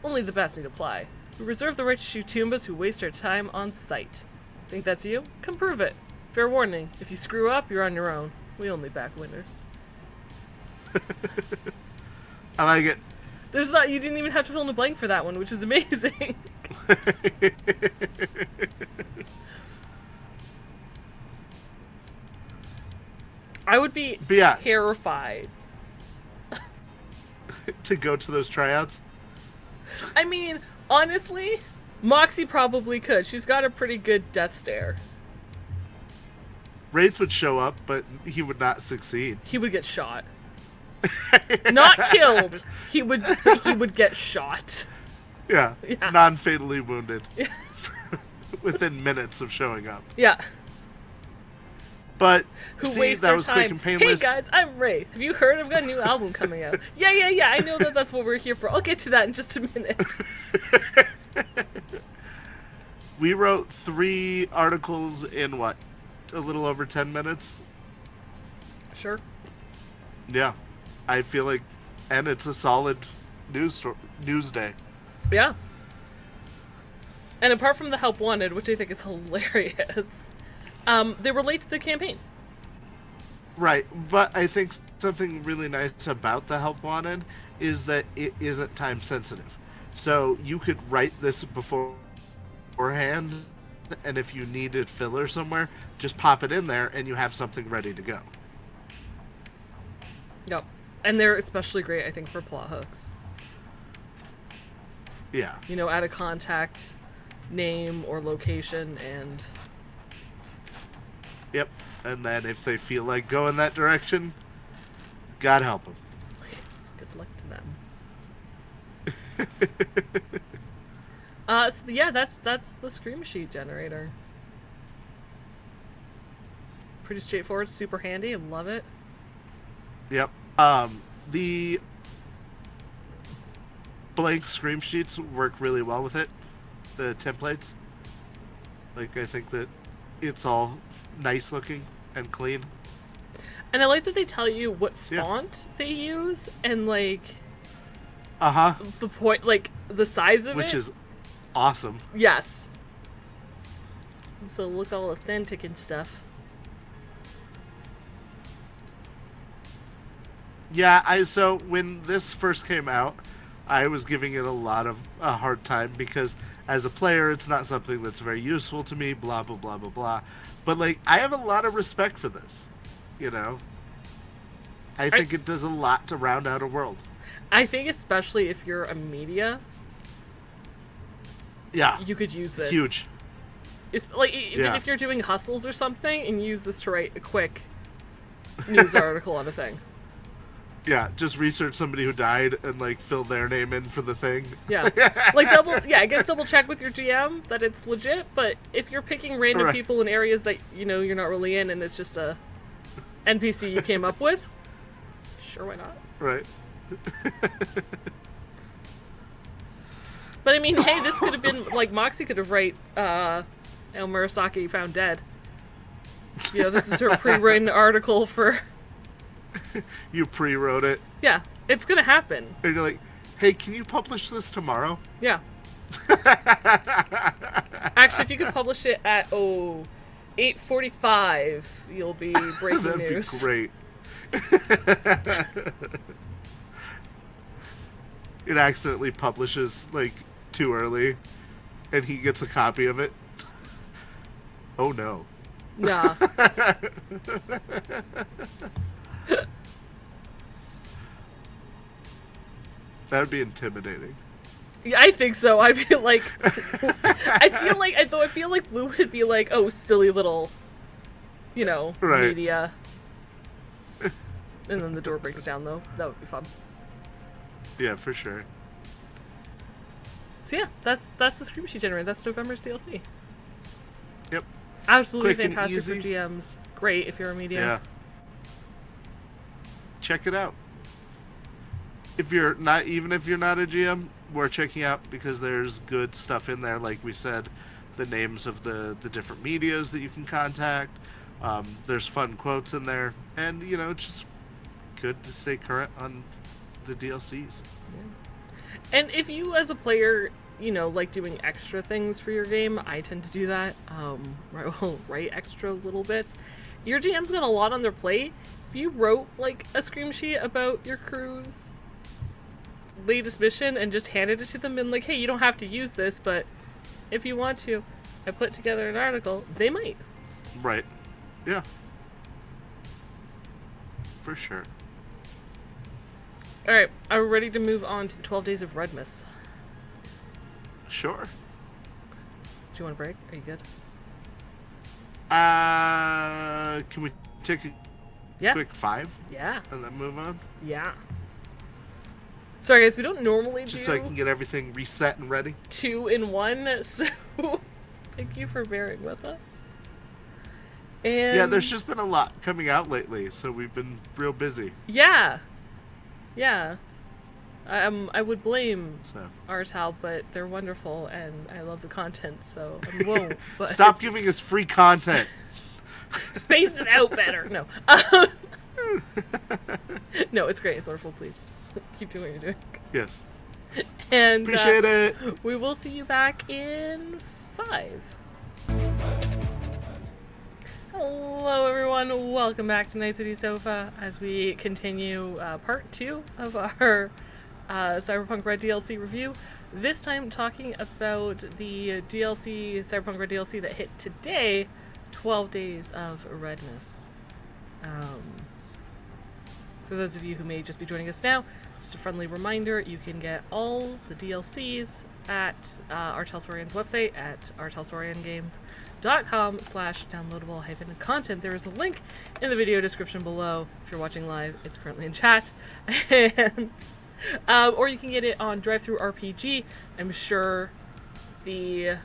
Only the best need apply. We reserve the right to shoot Doombas who waste our time on sight. Think that's you? Come prove it. Fair warning, if you screw up, you're on your own. We only back winners. I like it. You didn't even have to fill in a blank for that one, which is amazing. I would be terrified to go to those tryouts. I mean, honestly, Moxie probably could. She's got a pretty good death stare. Wraith would show up, but he would not succeed. He would get shot. Not killed. He would get shot. Yeah. Non-fatally wounded. Yeah. Within minutes of showing up. Yeah. But that was time. Quick and painless. Hey guys, I'm Ray. Have you heard I've got a new album coming out? Yeah. I know that's what we're here for. I'll get to that in just a minute. We wrote 3 articles in what? A little over 10 minutes? Sure. Yeah. I feel like, and it's a solid news day. Yeah. And apart from the Help Wanted, which I think is hilarious, they relate to the campaign. Right, but I think something really nice about the Help Wanted is that it isn't time sensitive. So you could write this beforehand, and if you needed filler somewhere, just pop it in there and you have something ready to go. Yep. And they're especially great, I think, for plot hooks. Yeah. You know, add a contact name or location and... Yep. And then if they feel like going that direction, God help them. Yes, good luck to them. So yeah, that's the Screamsheet Generator. Pretty straightforward, super handy. I love it. Yep. The blank Screamsheets work really well with it. The templates. Like, I think that it's all nice looking and clean. And I like that they tell you what font they use and, like... the point, like, the size of Which is awesome. Yes. So look all authentic and stuff. Yeah, so when this first came out, I was giving it a hard time because as a player, it's not something that's very useful to me, blah, blah, blah, blah, blah. But, like, I have a lot of respect for this, you know? I think it does a lot to round out a world. I think especially if you're a media, you could use this. Huge. It's like, even if you're doing hustles or something and use this to write a quick news article on a thing. Yeah, just research somebody who died and, like, fill their name in for the thing. Yeah. Like, I guess double check with your GM that it's legit, but if you're picking random people in areas that, you know, you're not really in and it's just a NPC you came up with, sure, why not? Right. But, I mean, hey, this could have been, like, Moxie could have write, El Murasaki found dead. You know, this is her pre-written article for... You pre-wrote it. Yeah, it's gonna happen. And you're like, hey, can you publish this tomorrow? Yeah. Actually, if you could publish it at 8:45, you'll be breaking That'd news. That'd be great. It accidentally publishes, like, too early, and he gets a copy of it. Oh no. Yeah. That would be intimidating. Yeah, I think so. I feel like I feel like Blue would be like, oh, silly little, you know, media. And then the door breaks down, though. That would be fun. Yeah, for sure. So yeah, that's the Screamsheet Generator. That's November's DLC. Yep. Absolutely Quick fantastic for GMs. Great if you're a media. Yeah. Check it out. If you're not a GM, we're checking out because there's good stuff in there. Like we said, the names of the different medias that you can contact. There's fun quotes in there, and you know, it's just good to stay current on the DLCs. Yeah. And if you, as a player, you know, like doing extra things for your game, I tend to do that. Write extra little bits. Your GM's got a lot on their plate. If you wrote like a scream sheet about your crew's latest mission and just handed it to them and like, hey, you don't have to use this, but if you want to, I put together an article, they might. Right. Yeah. For sure. Alright, are we ready to move on to the 12 Days of REDmas? Sure. Do you want a break? Are you good? Can we take a quick 5? Yeah. And then move on? Yeah. Sorry guys, we don't normally Just so I can get everything reset and ready. 2 in 1, so thank you for bearing with us. And yeah, there's just been a lot coming out lately, so we've been real busy. Yeah. Yeah. I would blame Artal, but they're wonderful and I love the content, so I won't. But stop giving us free content. Space it out better. No. No, it's great. It's wonderful. Please keep doing what you're doing. Yes. And appreciate it. We will see you back in 5. Hello, everyone. Welcome back to Night City Sofa as we continue part 2 of our Cyberpunk Red DLC review. This time talking about the DLC, Cyberpunk Red DLC that hit today, 12 Days of REDmas. For those of you who may just be joining us now, just a friendly reminder, you can get all the DLCs at our Talsorian's website at talsoriangames.com/downloadable-content. There is a link in the video description below. If you're watching live, it's currently in chat. And Or you can get it on Drive-Thru RPG. I'm sure the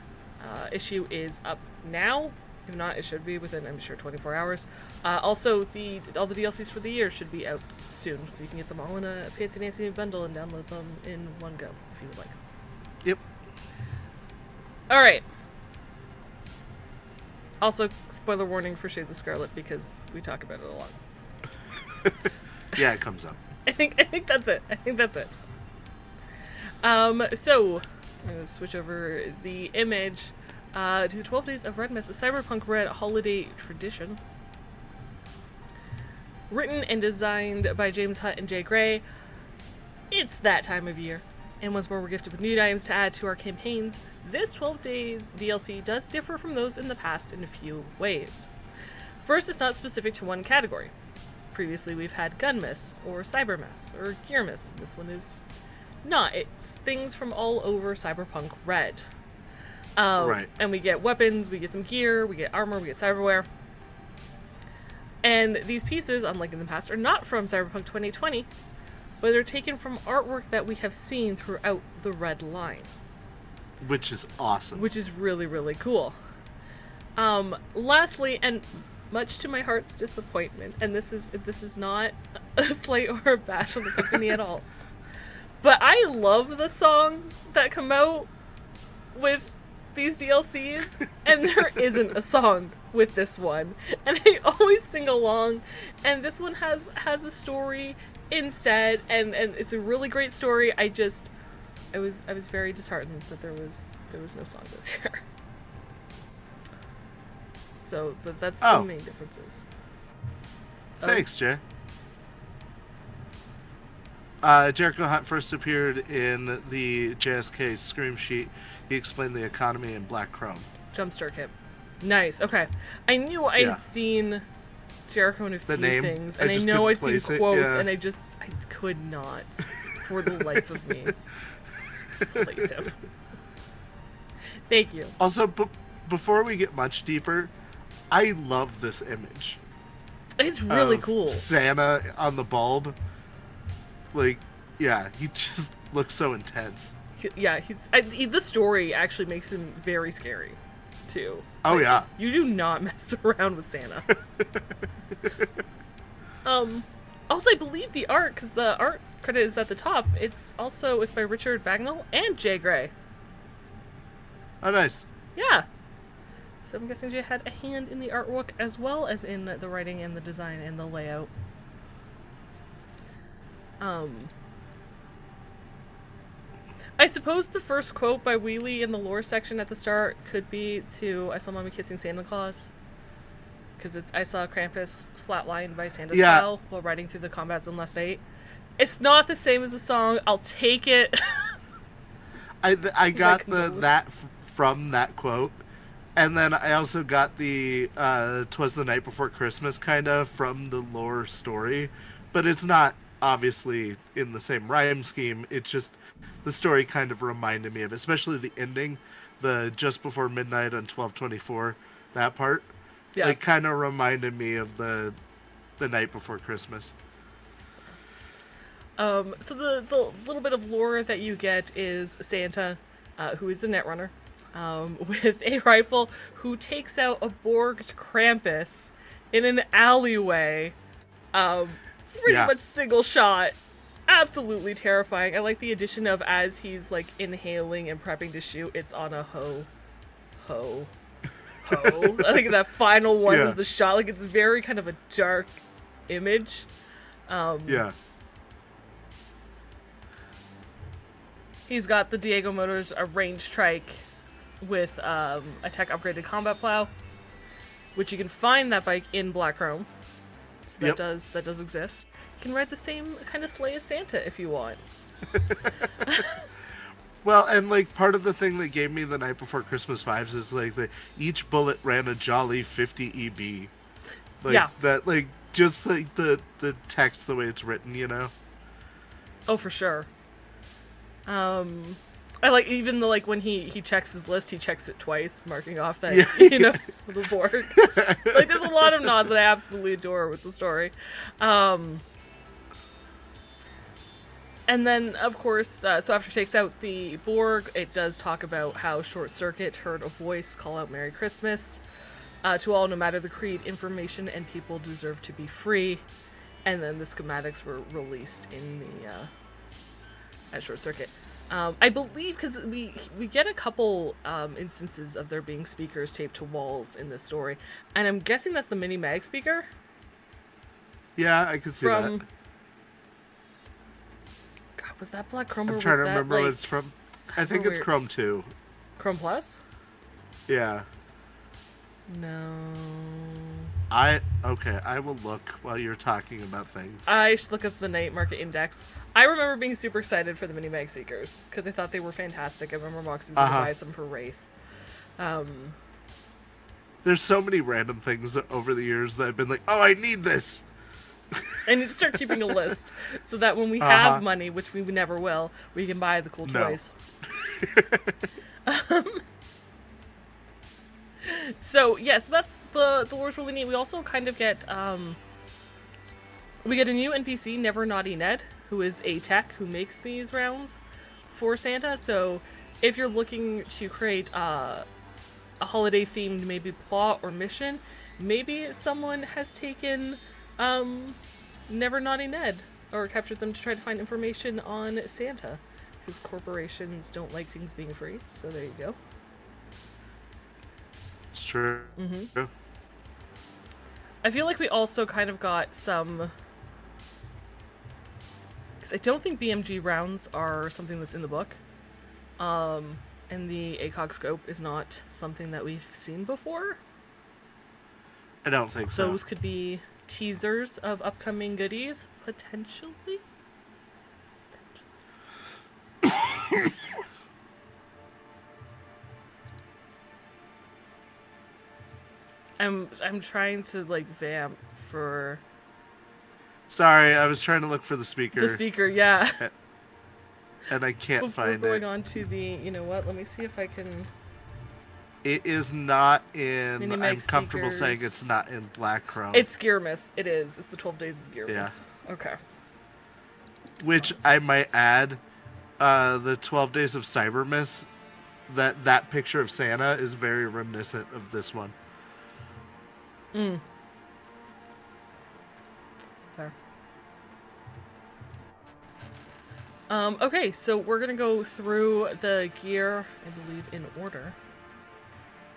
issue is up now. If not, it should be within, I'm sure, 24 hours. Also, all the DLCs for the year should be out soon, so you can get them all in a fancy Nancy bundle and download them in one go, if you would like. Yep. All right. Also, spoiler warning for Shades of Scarlet, because we talk about it a lot. Yeah, it comes up. I think that's it. So I'm going to switch over the image to the 12 Days of REDmas, a Cyberpunk Red holiday tradition. Written and designed by James Hutt and Jay Gray. It's that time of year. And once more, we're gifted with new items to add to our campaigns. This 12 Days DLC does differ from those in the past in a few ways. First, it's not specific to one category. Previously, we've had Gunmas, or Cybermas, or Gearmas. This one is not. It's things from all over Cyberpunk Red. Right. And we get weapons, we get some gear, we get armor, we get cyberware. And these pieces, unlike in the past, are not from Cyberpunk 2020, but they're taken from artwork that we have seen throughout the Red line. Which is awesome. Which is really, really cool. Lastly, and much to my heart's disappointment, and this is not a slight or a bash on the company at all, but I love the songs that come out with these DLCs, and there isn't a song with this one, and I always sing along, and this one has a story instead, and it's a really great story. I was very disheartened that there was no song this year. So that's the main differences. Thanks, Jay. Jericho Hunt first appeared in the JSK Screamsheet. He explained the economy in Black Chrome. Jumpstart kit. Nice. Okay. I knew I had seen Jericho in a few things, and I know I'd seen quotes, and I could not, for the life of me, place him. Thank you. Also, before we get much deeper, I love this image. It's really cool. Santa on the bulb. Like, yeah, he just looks so intense. Yeah, the story actually makes him very scary, too. Oh, like, yeah. You do not mess around with Santa. Also, I believe the art, because the art credit is at the top, it's by Richard Bagnall and Jay Gray. Oh, nice. Yeah. So I'm guessing Jay had a hand in the artwork as well as in the writing and the design and the layout. I suppose the first quote by Wheelie in the lore section at the start could be to "I saw Mommy kissing Santa Claus," because I saw Krampus flatlined by Santa's pile while riding through the combat zone last night. It's not the same as the song. I'll take it. I got that from that quote, and then I also got the "'Twas the Night Before Christmas" kind of from the lore story, but it's not obviously in the same rhyme scheme. It's just the story kind of reminded me of it, especially the ending, the just before midnight on 12/24, that part. Yes. Like, kind of reminded me of the night before Christmas. So the little bit of lore that you get is Santa, who is a netrunner, with a rifle, who takes out a borged Krampus in an alleyway, pretty much single shot. Absolutely terrifying. I like the addition of, as he's like inhaling and prepping to shoot, it's on a ho. I think that final one is the shot. Like, it's very kind of a dark image. He's got the Diego Motors range trike with a tech upgraded combat plow, which you can find that bike in Black Chrome. So that does exist. You can ride the same kind of sleigh as Santa if you want. Well, and like part of the thing that gave me the Night Before Christmas vibes is like each bullet ran a jolly 50 EB. Like that, like just like the text, the way it's written, you know. Oh, for sure. I like even when he checks his list, he checks it twice, marking off that he knows the board. Like, there's a lot of nods that I absolutely adore with the story. And then, of course, so after it takes out the Borg, it does talk about how Short Circuit heard a voice call out Merry Christmas. To all, no matter the creed, information and people deserve to be free. And then the schematics were released in the at Short Circuit. I believe, because we get a couple instances of there being speakers taped to walls in this story, and I'm guessing that's the mini mag speaker. Yeah, I could see that. God, was that Black Chrome? I'm trying to remember what it's from. I think it's Chrome 2. Chrome Plus? Yeah. No. I will look while you're talking about things. I should look at the Night Market Index. I remember being super excited for the mini mag speakers because I thought they were fantastic. I remember Moxie was going to buy some for Wraith. There's so many random things over the years that I've been like, oh, I need this. I need to start keeping a list so that when we have money, which we never will, we can buy the cool toys. So yes, that's the lore's really neat. We also kind of get we get a new NPC, Never Naughty Ned, who is a tech who makes these rounds for Santa. So if you're looking to create a holiday themed maybe plot or mission, maybe someone has taken Never Naughty Ned or captured them to try to find information on Santa, because corporations don't like things being free. So there you go. It's true. Mm-hmm. I feel like we also kind of got some, because I don't think BMG rounds are something that's in the book, and the ACOG scope is not something that we've seen before. I don't think so. Those could be teasers of upcoming goodies, potentially. I'm trying to like vamp for. Sorry, I was trying to look for the speaker. The speaker, yeah. And I can't find it. Before going on to the, you know what? Let me see if I can. It is not in. I'm comfortable saying it's not in Black Chrome. It's Gearmas. It is. It's the 12 Days of Gearmas. Yeah. Okay. Which I might add, the 12 Days of Cyberpunk. That picture of Santa is very reminiscent of this one. Mm. There. Okay, so we're gonna go through the gear, I believe, in order.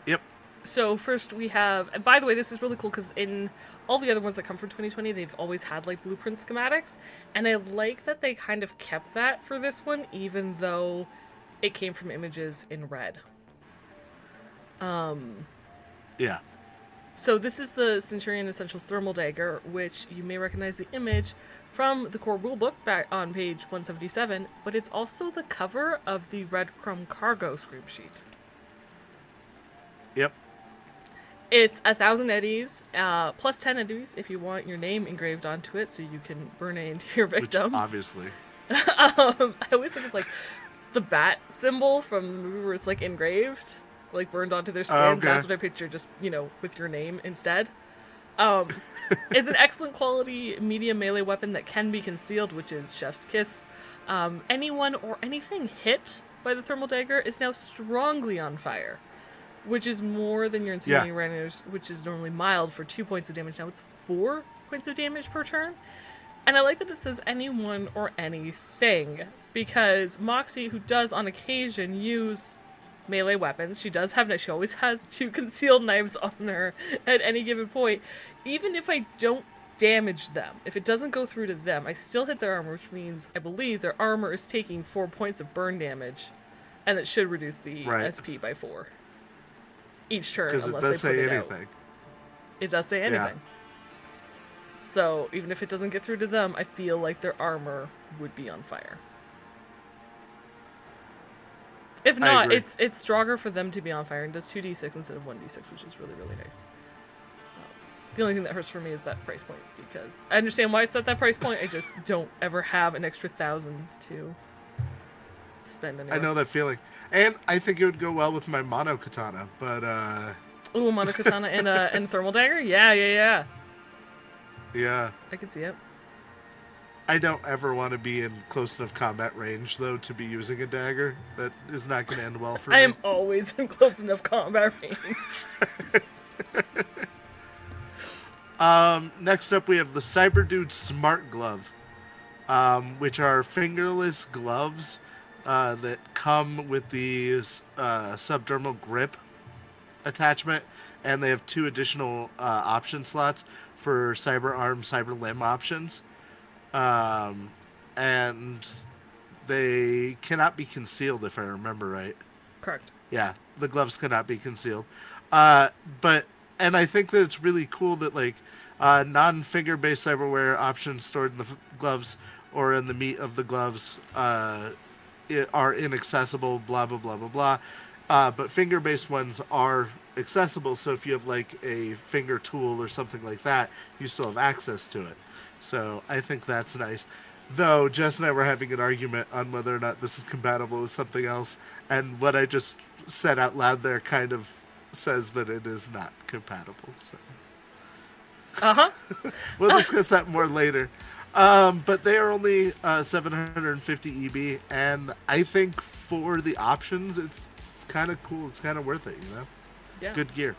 Yep. So first we have, and by the way, this is really cool because in all the other ones that come from 2020, they've always had like blueprint schematics, and I like that they kind of kept that for this one, even though it came from images in red. Yeah. So this is the Centurion Essentials Thermal Dagger, which you may recognize the image from the core rulebook back on page 177, but it's also the cover of the Red Chrome Cargo Screamsheet. Yep. It's 1,000 eddies, plus 10 eddies if you want your name engraved onto it, so you can burn it into your victim. Which, obviously. I always think of like the bat symbol from the movie where it's like engraved, like burned onto their skin. Oh, okay. That's what I picture, just, you know, with your name instead. It's an excellent quality medium melee weapon that can be concealed, which is Chef's Kiss. Anyone or anything hit by the thermal dagger is now strongly on fire, which is more than your Incendiary Runners, which is normally mild for 2 points of damage. Now it's 4 points of damage per turn. And I like that it says anyone or anything, because Moxie, who does on occasion use melee weapons, she always has 2 concealed knives on her at any given point. Even if I don't damage them, if it doesn't go through to them, I still hit their armor, which means I believe their armor is taking 4 points of burn damage, and it should reduce the SP by 4 each turn, unless they put it out. It does say anything. Yeah. So even if it doesn't get through to them, I feel like their armor would be on fire. If not, it's stronger for them to be on fire and does 2d6 instead of 1d6, which is really, really nice. The only thing that hurts for me is that price point, because I understand why it's at that price point. I just don't ever have an extra 1,000 to spend anywhere. I know that feeling. And I think it would go well with my mono katana, but Ooh, mono katana and thermal dagger? Yeah. Yeah. I can see it. I don't ever want to be in close enough combat range, though, to be using a dagger. That is not going to end well for me. I am always in close enough combat range. Next up, we have the Cyberdude Smart Glove, which are fingerless gloves that come with the subdermal grip attachment, and they have 2 additional option slots for cyber arm, cyber limb options. And they cannot be concealed, if I remember right. Correct. Yeah, the gloves cannot be concealed. And I think that it's really cool that, like, non-finger-based cyberware options stored in the gloves or in the meat of the gloves are inaccessible, blah, blah, blah, blah, blah. But finger-based ones are accessible, so if you have, like, a finger tool or something like that, you still have access to it. So I think that's nice. Though Jess and I were having an argument on whether or not this is compatible with something else, and what I just said out loud there kind of says that it is not compatible. So. We'll discuss that more later. But they are only 750 EB, and I think for the options, it's kind of cool. It's kind of worth it, you know? Yeah. Good gear.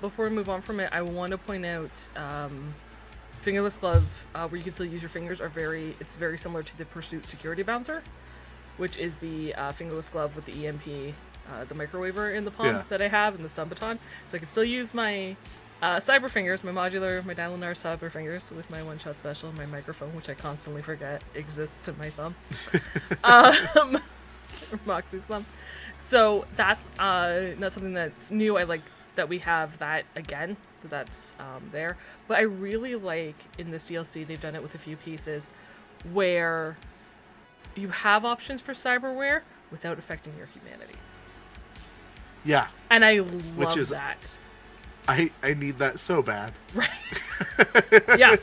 Before we move on from it, I want to point out fingerless glove, where you can still use your fingers, it's very similar to the Pursuit Security Bouncer, which is the fingerless glove with the EMP, the microwaver in the palm that I have, and the stun baton. So I can still use my cyber fingers, my Dylanar cyber fingers with my one-shot special, my microphone, which I constantly forget exists in my thumb. Moxie's thumb. So that's not something that's new. I like that we have that again, that's there. But I really like in this DLC, they've done it with a few pieces where you have options for cyberware without affecting your humanity. Yeah. And I love that. I need that so bad. Right. Yeah.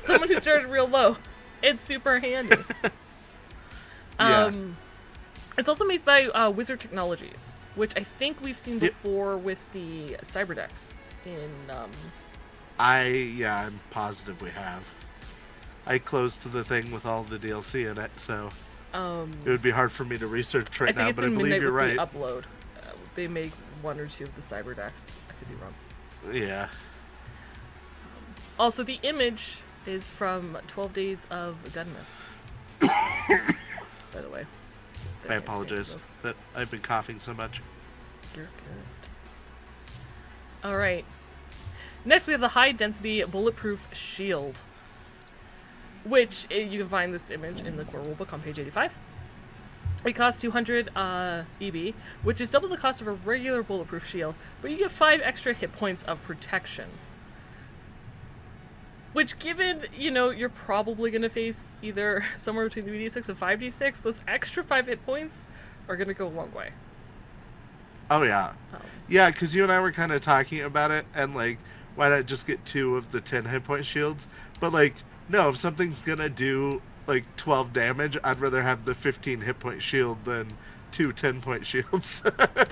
Someone who started real low. It's super handy. It's also made by Wizard Technologies, which I think we've seen before with the Cyberdecks in I'm positive we have. I closed the thing with all the DLC in it, so it would be hard for me to research right now, but I believe you're right. The upload. They make 1 or 2 of the Cyberdecks. I could be wrong. Yeah. Also, the image is from 12 Days of REDmas. By the way. I apologize that I've been coughing so much. You're good. Alright. Next, we have the high-density bulletproof shield, which you can find this image in the core rulebook on page 85. It costs 200 EB, which is double the cost of a regular bulletproof shield, but you get 5 extra hit points of protection. Which, given, you're probably going to face either somewhere between 3d6 and 5d6, those extra 5 hit points are going to go a long way. Oh, yeah. Yeah, because you and I were kind of talking about it, and, like, why not just get 2 of the 10 hit point shields? But, like, no, if something's going to do, like, 12 damage, I'd rather have the 15 hit point shield than 2 10-point shields.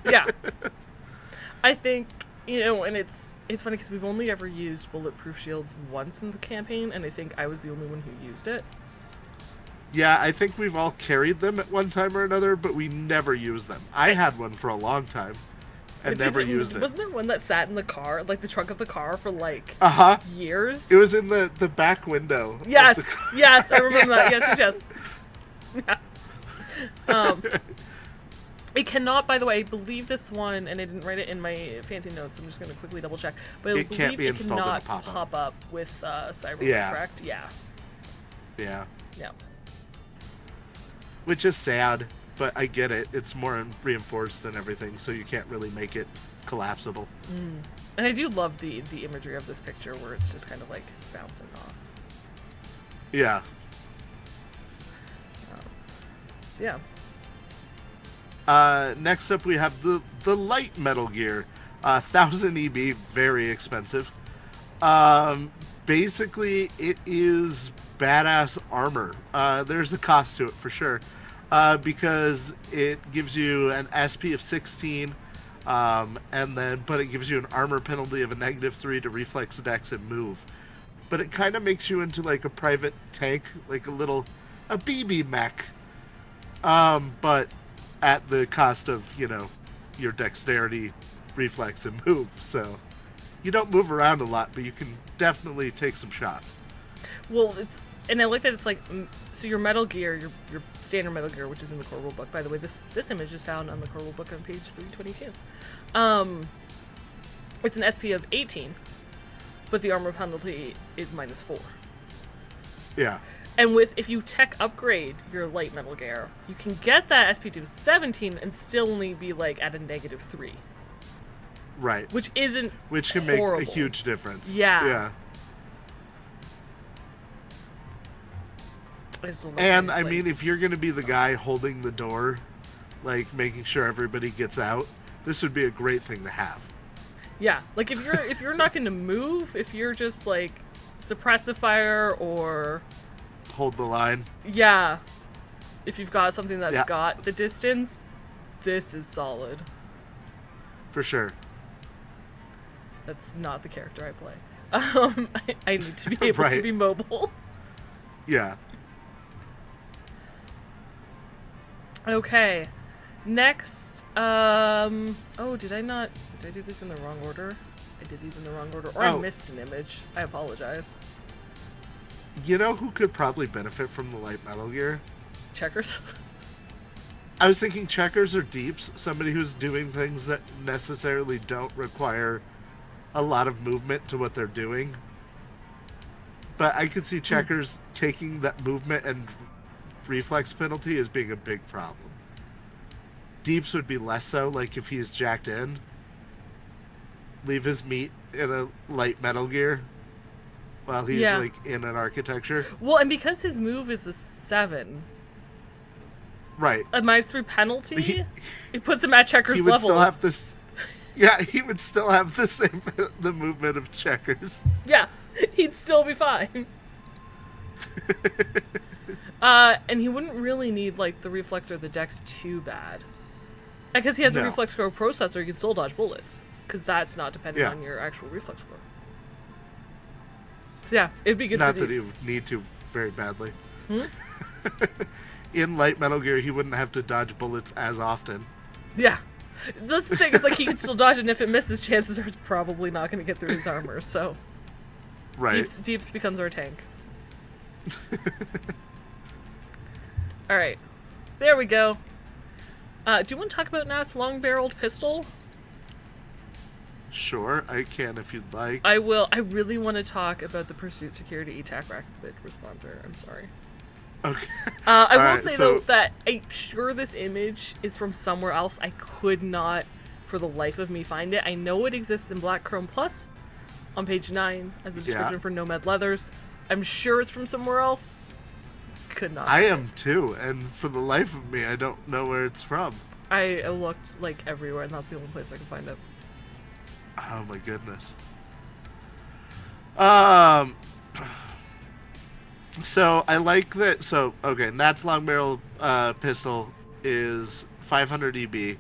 Yeah. I think... and it's funny because we've only ever used bulletproof shields once in the campaign, and I think I was the only one who used it. Yeah, I think we've all carried them at one time or another, but we never used them. I had one for a long time and never used it. Wasn't there one that sat in the car, like the trunk of the car, for like years? It was in the back window. Yes, yes, I remember that. Yes. Yeah. It cannot, by the way, I believe this one, and I didn't write it in my fancy notes, so I'm just going to quickly double check, but I believe it cannot pop up with Cyberpunk, correct? Yeah. Which is sad, but I get it. It's more reinforced and everything, so you can't really make it collapsible. And I do love the imagery of this picture where it's just kind of like bouncing off. Yeah. So yeah. Next up, we have the light Metal Gear, 1000 EB, very expensive. Basically, it is badass armor. There's a cost to it for sure, because it gives you an SP of 16, but it gives you an armor penalty of a -3 to reflex, dex, and move. but it kind of makes you into like a private tank, like a BB mech, but at the cost of, your dexterity, reflex, and move. So you don't move around a lot, but you can definitely take some shots. Well, and I like that it's like, so your Metal Gear, your standard Metal Gear, which is in the core rulebook. By the way, this image is found on the core rulebook on page 322. It's an SP of 18, but the armor penalty is -4. Yeah. And if you tech upgrade your light Metal Gear, you can get that SP to 17 and still only be like at a -3. Right. Which can horrible. Make a huge difference. Yeah. Yeah. And I mean, if you're going to be the guy holding the door, like making sure everybody gets out, this would be a great thing to have. Yeah, like if you're not going to move, if you're just like suppress a fire or hold the line. Yeah, if you've got something that's got the distance, this is solid. For sure. That's not the character I play. I need to be able to be mobile. Yeah. Okay. Next, did I do this in the wrong order? I did these in the wrong order, or I missed an image. I apologize. You know who could probably benefit from the light Metal Gear? Checkers. I was thinking Checkers or Deeps, somebody who's doing things that necessarily don't require a lot of movement to what they're doing. But I could see Checkers taking that movement and reflex penalty as being a big problem. Deeps would be less so, like if he's jacked in. Leave his meat in a light Metal Gear while he's like in an architecture. Well, and because his move is a 7, right, a -3 penalty, it puts him at Checkers he would level. Still have this. Yeah, he would still have the movement of Checkers. Yeah, he'd still be fine. And he wouldn't really need like the reflex or the dex too bad, because he has a reflex score processor. He can still dodge bullets because that's not dependent on your actual reflex score. So yeah, it'd be good. Not for that he would need to very badly. Hmm? In light Metal Gear, he wouldn't have to dodge bullets as often. Yeah, that's the thing. Is like he can still dodge, and if it misses, chances are it's probably not going to get through his armor. So, Deeps becomes our tank. All right, there we go. Do you want to talk about Nat's long-barreled pistol? Sure, I can if you'd like. I will. I really want to talk about the Pursuit Security ETAC Rapid Responder. I'm sorry. Okay. I will say, though, that I'm sure this image is from somewhere else. I could not, for the life of me, find it. I know it exists in Black Chrome Plus on page 9 as a description for Nomad Leathers. I'm sure it's from somewhere else. Could not. I am too, and for the life of me, I don't know where it's from. I looked like everywhere, and that's the only place I can find it. Oh my goodness. So I like that. So okay, Nat's long barrel pistol is 500 EB.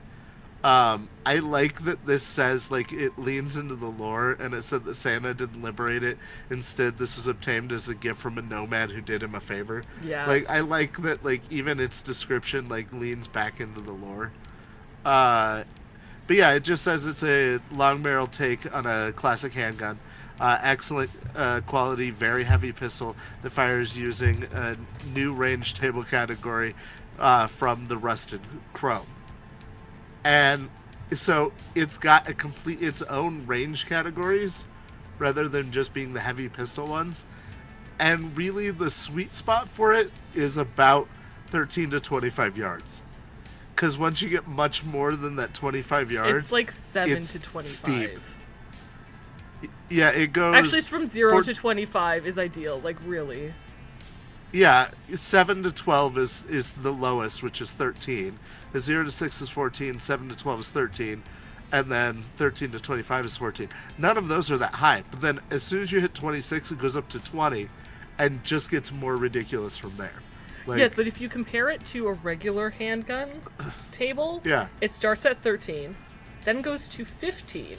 I like that this says like it leans into the lore, and it said that Santa didn't liberate it. Instead, this is obtained as a gift from a nomad who did him a favor. Yes. Like I like that. Like even its description like leans back into the lore. But yeah, it just says it's a long barrel take on a classic handgun. Excellent quality, very heavy pistol that fires using a new range table category from the rusted chrome. And so it's got its own range categories rather than just being the heavy pistol ones. And really the sweet spot for it is about 13 to 25 yards. Because once you get much more than that 25 yards, it's like 7 to 25. Steep. Yeah, it goes. Actually, it's from 0 to 25 is ideal. Like really. Yeah, 7 to 12 is the lowest, which is 13. The 0 to 6 is 14. 7 to 12 is 13, and then 13 to 25 is 14. None of those are that high. But then as soon as you hit 26, it goes up to 20, and just gets more ridiculous from there. Like, yes, but if you compare it to a regular handgun table, it starts at 13, then goes to 15,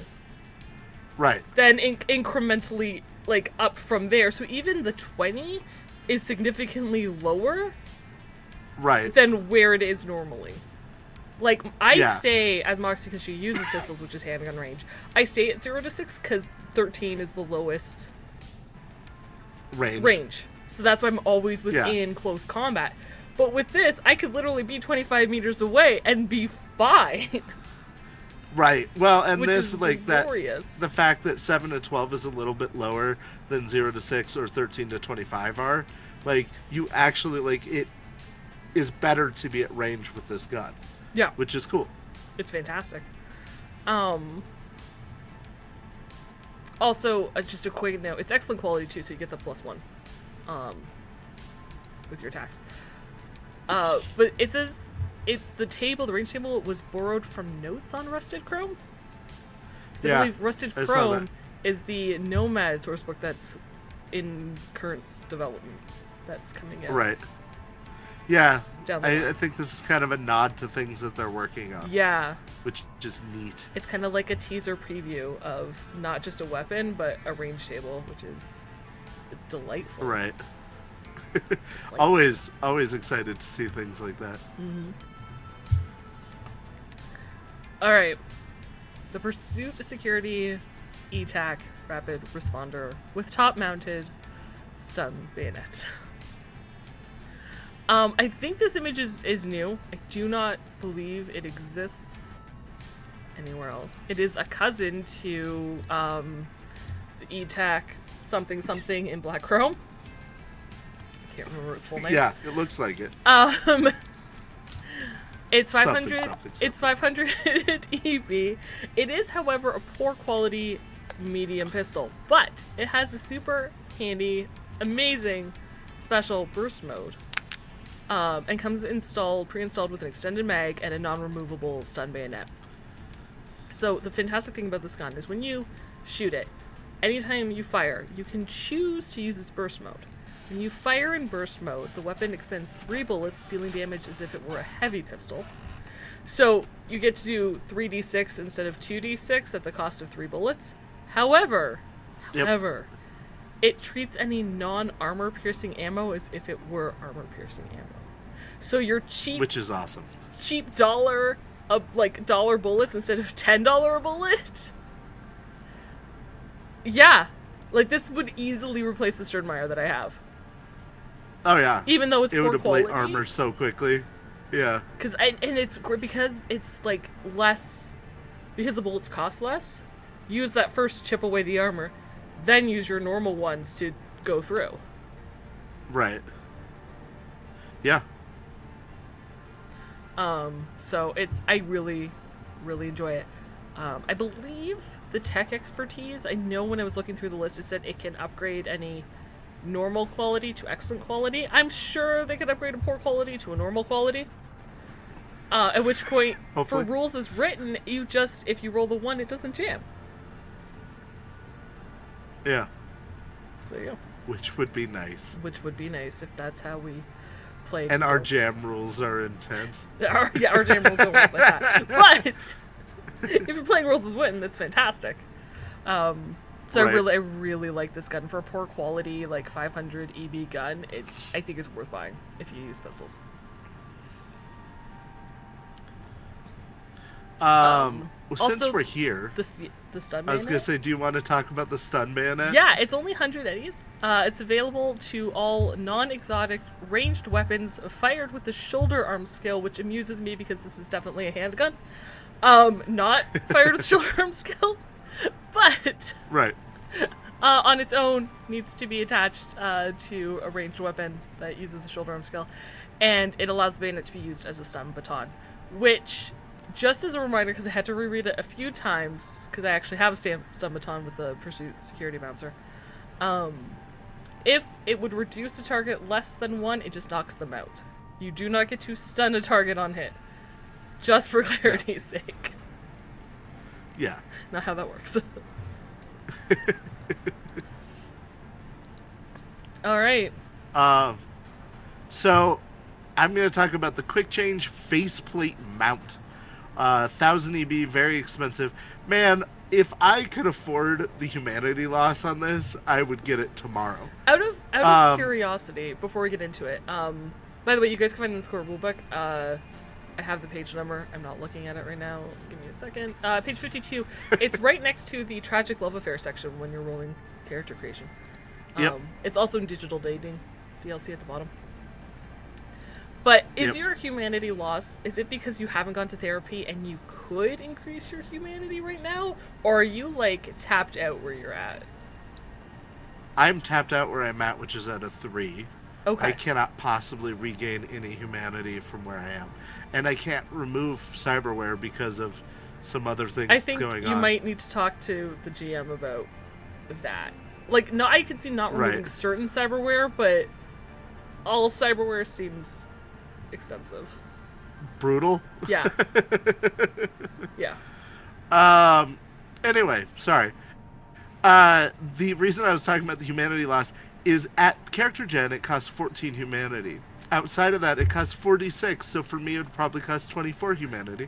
Right. Then incrementally, like, up from there. So even the 20 is significantly lower than where it is normally. Like, I stay, as Moxie, because she uses pistols, which is handgun range, I stay at 0 to 6 because 13 is the lowest range. So that's why I'm always within close combat. But with this, I could literally be 25 meters away and be fine. Right. Well, and which this, is like, glorious. the fact that 7 to 12 is a little bit lower than 0 to 6 or 13 to 25 are, like, you actually, like, it is better to be at range with this gun. Yeah. Which is cool. It's fantastic. Also, just a quick note, it's excellent quality too, so you get the +1 with your attacks. But it says the range table was borrowed from notes on Rusted Chrome. I believe Rusted Chrome is the Nomad sourcebook that's in current development. That's coming out. Right. Yeah. I think this is kind of a nod to things that they're working on. Yeah. Which is neat. It's kind of like a teaser preview of not just a weapon, but a range table, which is delightful. Right. Always excited to see things like that. Mm-hmm. All right. The Pursuit Security ETAC Rapid Responder with top-mounted stun bayonet. I think this image is new. I do not believe it exists anywhere else. It is a cousin to the ETAC something in black chrome. Can't remember its full name. Yeah, it looks like it. It's 500. It's 500 EV. It is, however, a poor quality medium pistol, but it has the super handy, amazing special burst mode. And comes pre-installed with an extended mag and a non-removable stun bayonet. So the fantastic thing about this gun is when you shoot it, anytime you fire, you can choose to use its burst mode. When you fire in burst mode, the weapon expends 3 bullets, dealing damage as if it were a heavy pistol. So you get to do 3d6 instead of 2d6 at the cost of 3 bullets. However, it treats any non-armor piercing ammo as if it were armor piercing ammo. So your cheap, which is awesome, cheap dollar bullets instead of $10 a bullet. Yeah, like this would easily replace the Sternmeyer that I have. Oh yeah, even though it's poor quality. It would ablate armor so quickly. Yeah, and it's because it's like less, because the bullets cost less. Use that first, chip away the armor, then use your normal ones to go through. Right. Yeah. So I really, really enjoy it. I believe the tech expertise, I know when I was looking through the list, it said it can upgrade any normal quality to excellent quality. I'm sure they could upgrade a poor quality to a normal quality. At which point, hopefully, for rules as written, if you roll the 1, it doesn't jam. Yeah. So yeah. Which would be nice. Which would be nice if that's how we play. And our jam rules are intense. Our jam rules don't work like that. But if you're playing rules as written, that's fantastic. So right. I really like this gun for a poor quality, like 500 EB gun. I think it's worth buying if you use pistols. Since we're here, the stun bayonet? I was going to say, do you want to talk about the stun bayonet? Yeah, it's only 100 eddies. It's available to all non-exotic ranged weapons fired with the shoulder arm skill, which amuses me because this is definitely a handgun. Not fired with shoulder arm skill, but right. On its own needs to be attached to a ranged weapon that uses the shoulder arm skill, and it allows the bayonet to be used as a stun baton, which, just as a reminder, because I had to reread it a few times, because I actually have a stun baton with the Pursuit Security Bouncer, if it would reduce a target less than 1, it just knocks them out. You do not get to stun a target on hit, just for clarity's sake. Yeah. Not how that works. All right. So I'm going to talk about the quick change faceplate mount. 1000 EB, very expensive. Man, if I could afford the humanity loss on this, I would get it tomorrow. Out of curiosity, before we get into it, by the way, you guys can find the Discord rulebook. I have the page number. I'm not looking at it right now. Give me a second. Page 52. It's right next to the tragic love affair section when you're rolling character creation. Yep. It's also in digital dating DLC at the bottom. But is your humanity loss, is it because you haven't gone to therapy and you could increase your humanity right now? Or are you, like, tapped out where you're at? I'm tapped out where I'm at, which is at a 3. Okay. I cannot possibly regain any humanity from where I am. And I can't remove cyberware because of some other things going on. I think you might need to talk to the GM about that. Like, no, I could see not removing certain cyberware, but all cyberware seems extensive. Brutal? Yeah. Yeah. Anyway, sorry. The reason I was talking about the humanity loss is at character gen, it costs 14 humanity. Outside of that, it costs 46, so for me, it would probably cost 24 humanity.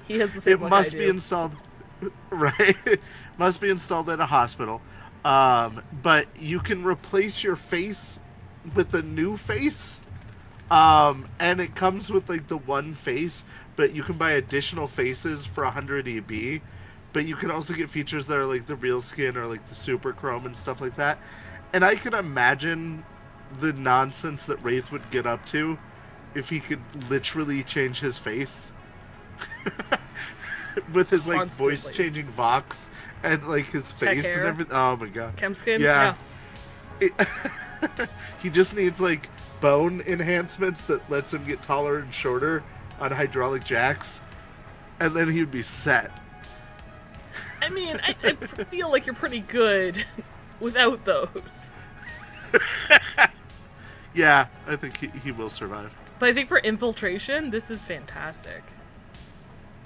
He has the same It must be installed... Right? It must be installed at a hospital. But you can replace your face with a new face. And it comes with, like, the one face, but you can buy additional faces for 100 EB. But you can also get features that are like the real skin or like the super chrome and stuff like that. And I can imagine the nonsense that Wraith would get up to if he could literally change his face. With his like voice changing Vox and like his face and everything. Oh my god. Chem skin? Yeah. He just needs like bone enhancements that lets him get taller and shorter on hydraulic jacks. And then he would be set. I mean, I feel like you're pretty good without those. Yeah, I think he will survive. But I think for infiltration, this is fantastic.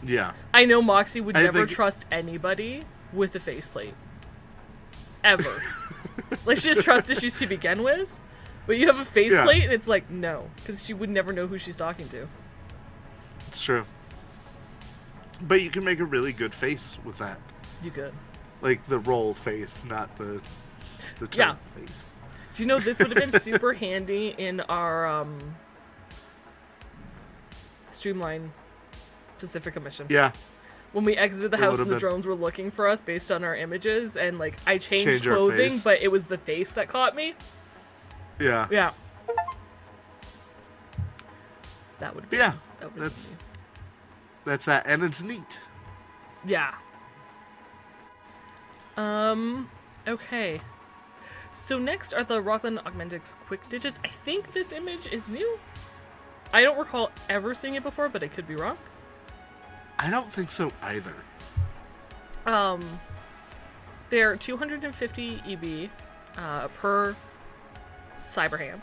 Yeah. I know Moxie would never trust anybody with a faceplate. Ever. Like, she has trust issues to begin with, but you have a faceplate and it's like, no. Because she would never know who she's talking to. It's true. But you can make a really good face with that. You could. Like the roll face, not the turn face. Do you know this would have been super handy in our Streamline Pacifica mission? Yeah. When we exited the house and the drones were looking for us based on our images, and like I changed clothing, but it was the face that caught me. Yeah. Yeah. That would be. Yeah. That's that, and it's neat. Yeah. Okay. So next are the Rockland Augmentics Quick Digits. I think this image is new. I don't recall ever seeing it before, but I could be wrong. I don't think so either. They're 250 EB per Cyberhand.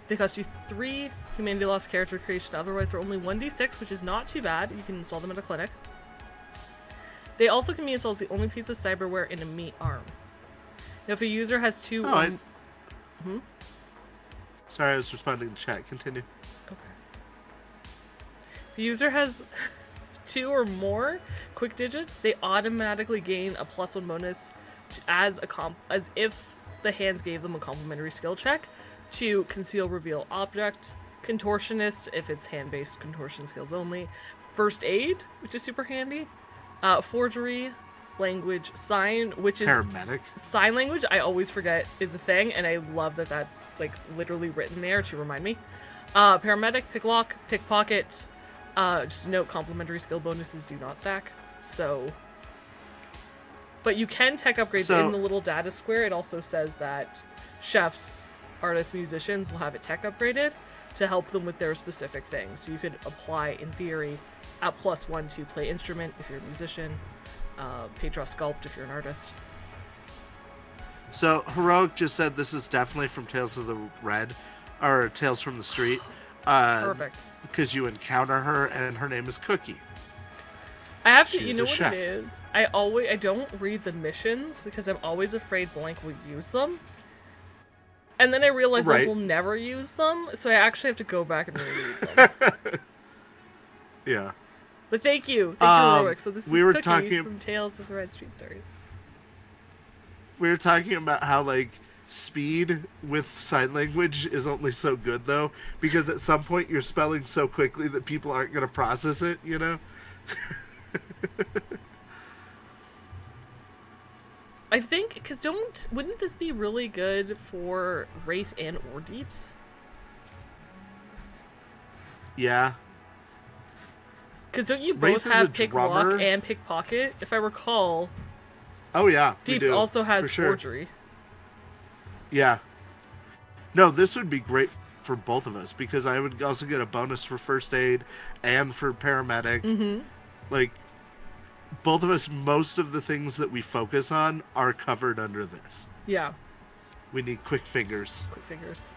They cost you 3 humanity loss character creation. Otherwise, they're only 1d6, which is not too bad. You can install them at a clinic. They also can be installed as the only piece of cyberware in a meat arm. Now, if a user has 2... Sorry, I was responding to chat. Continue. Okay. If a user has 2 or more quick digits, they automatically gain a +1 bonus as if the hands gave them a complementary skill check to conceal, reveal object, contortionist if it's hand-based contortion skills only, first aid, which is super handy, forgery, language, sign, which is paramedic. Sign language, I always forget is a thing, and I love that that's like literally written there to remind me. Paramedic, picklock, pickpocket. Just note, complementary skill bonuses do not stack. So, but you can tech upgrade in the little data square. It also says that chefs, artists, musicians will have it tech upgraded to help them with their specific things. So you could apply, in theory, a +1 to play instrument if you're a musician, Petra sculpt if you're an artist. So Heroic just said this is definitely from Tales of the Red, or Tales from the Street. Perfect. Because you encounter her and her name is Cookie. I have to, you know what it is? I don't read the missions because I'm always afraid Blank will use them. And then I realize Blank will never use them, so I actually have to go back and reread them. Yeah. But thank you, Heroic. So this is Cookie talking from Tales of the Red Street Stories. We were talking about how, like, speed with sign language is only so good, though, because at some point you're spelling so quickly that people aren't going to process it, you know? I think, because wouldn't this be really good for Wraith and or Deeps? Yeah. Because don't you both have pick lock and pickpocket? If I recall. Oh yeah. Deeps also has forgery. Yeah. No, this would be great for both of us because I would also get a bonus for first aid and for paramedic. Mm-hmm. Like, both of us, most of the things that we focus on are covered under this. Yeah. We need quick fingers. Quick fingers.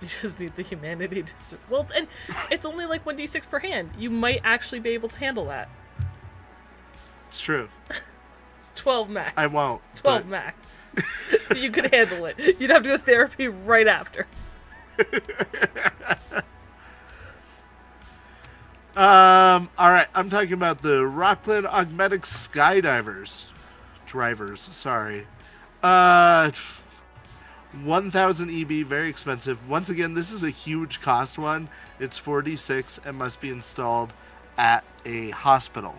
You just need the humanity to... Well, and it's only like 1d6 per hand. You might actually be able to handle that. It's true. It's 12 max. I won't. 12 max. So you could handle it. You'd have to go to therapy right after. Alright, I'm talking about the Rockland Augmetic Skydivers. Drivers, sorry. 1,000 EB, very expensive. Once again, this is a huge cost one. It's 46 and must be installed at a hospital.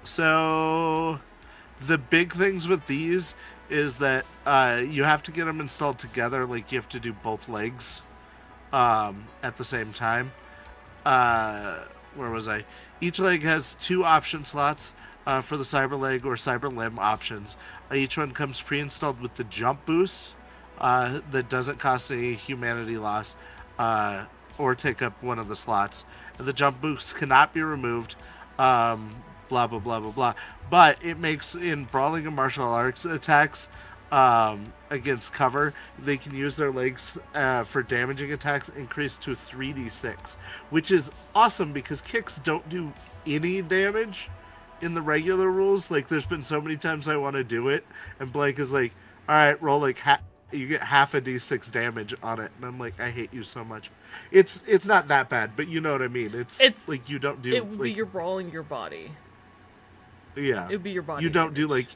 So the big things with these is that you have to get them installed together. Like, you have to do both legs at the same time. Where was I? Each leg has 2 option slots for the cyber leg or cyber limb options. Each one comes pre-installed with the jump boost that doesn't cost any humanity loss or take up one of the slots. The jump boost cannot be removed. Blah, blah, blah, blah, blah. But it makes, in brawling and martial arts attacks against cover, they can use their legs for damaging attacks increased to 3d6, which is awesome because kicks don't do any damage in the regular rules. Like, there's been so many times I want to do it, and Blake is like, all right, roll like you get half a d6 damage on it, and I'm like, I hate you so much. It's not that bad, but you know what I mean. It's like, you don't do... It would be your brawling your body. Yeah. It would be your body You don't damage. do, like,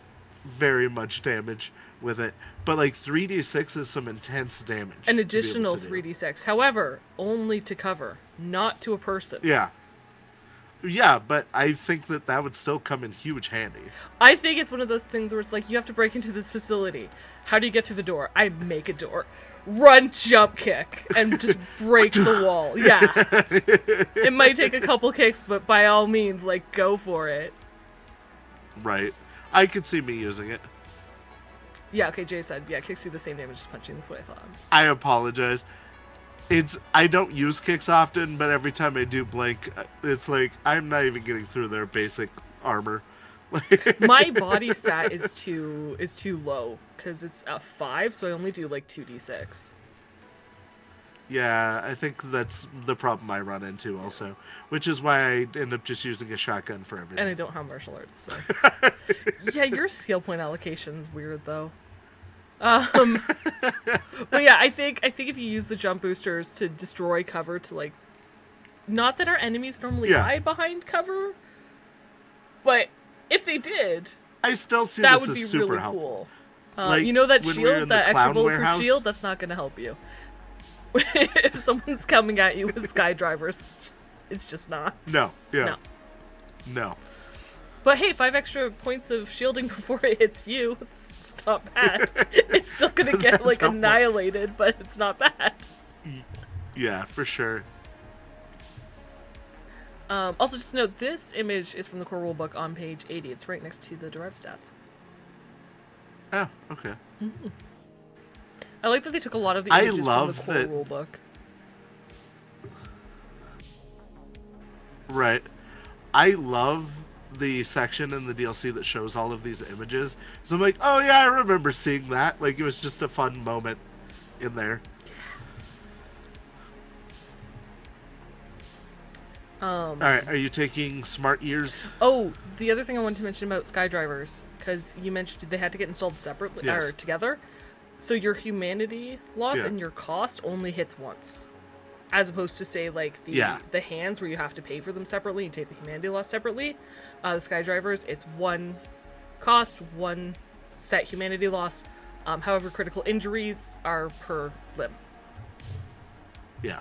very much damage with it. But, like, 3d6 is some intense damage. An additional 3d6. However, only to cover, not to a person. Yeah. Yeah, but I think that would still come in huge handy. I think it's one of those things where it's like, you have to break into this facility. How do you get through the door? I make a door. Run, jump kick, and just break the wall. Yeah. It might take a couple kicks, but by all means, like, go for it. Right. I could see me using it. Yeah, okay, Jay said, yeah, kicks do the same damage as punching. That's what I thought. I apologize. I don't use kicks often, but every time I do blink, it's like, I'm not even getting through their basic armor. My body stat is too low, because it's a 5, so I only do like 2d6. Yeah, I think that's the problem I run into also, which is why I end up just using a shotgun for everything. And I don't have martial arts, so... Yeah, your skill point allocation's weird, though. But yeah, I think if you use the jump boosters to destroy cover to, like... Not that our enemies normally hide behind cover, but if they did... I still see that this would be as super really helpful. Cool. Like, you know that shield, that extra bulletproof warehouse? shield? That's not going to help you. If someone's coming at you with skydrivers, it's just not. No, yeah. No. But hey, 5 extra points of shielding before it hits you, it's not bad. It's still gonna get, like, annihilated, but it's not bad. Yeah, for sure. Also, just note, this image is from the core rulebook on page 80. It's right next to the derived stats. Oh, okay. Mm-hmm. I like that they took a lot of the images from the core rulebook. Right. I love the section in the DLC that shows all of these images. So I'm like, oh yeah, I remember seeing that. Like, it was just a fun moment in there. Alright, are you taking smart ears? Oh, the other thing I wanted to mention about skydrivers, because you mentioned they had to get installed separately, or together. So your humanity loss and your cost only hits once. as opposed to say like the hands where you have to pay for them separately and take the humanity loss separately. The Skydrivers, it's one cost, one set humanity loss. However, critical injuries are per limb. Yeah.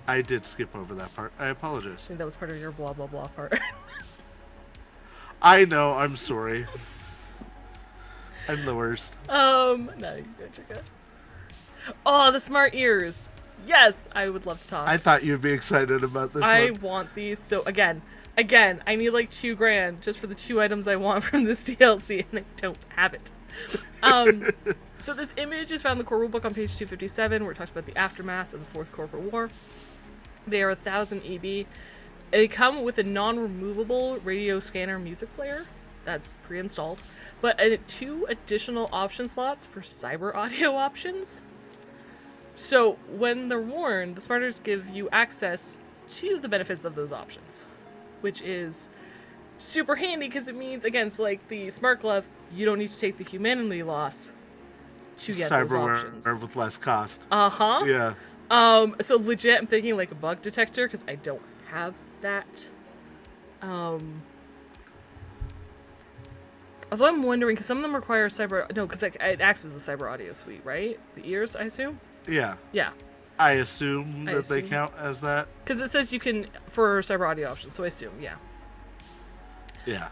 I did skip over that part. I apologize. I think that was part of your blah blah blah part. I know, I'm sorry. I'm the worst. No, you're good. Oh, the smart ears. Yes, I would love to talk. I thought you'd be excited about this I one. want these. So again, I need like $2,000 just for the 2 items I want from this DLC, and I don't have it. So this image is found in the core rulebook on page 257, where it talks about the aftermath of the Fourth Corporate War. They are 1,000 EB. They come with a non-removable radio scanner music player that's pre-installed, but 2 additional option slots for cyber audio options. So when they're worn, the smarters give you access to the benefits of those options, which is super handy because it means, against like the smart glove, you don't need to take the humanity loss to get those options. Cyberware with less cost. Yeah. So legit, I'm thinking like a bug detector because I don't have that. Although I'm wondering, because some of them require because it acts as the cyber audio suite, right? The ears, I assume? Yeah. Yeah. I assume they count as that. Because it says you can, for cyber audio options, so I assume, yeah. Yeah.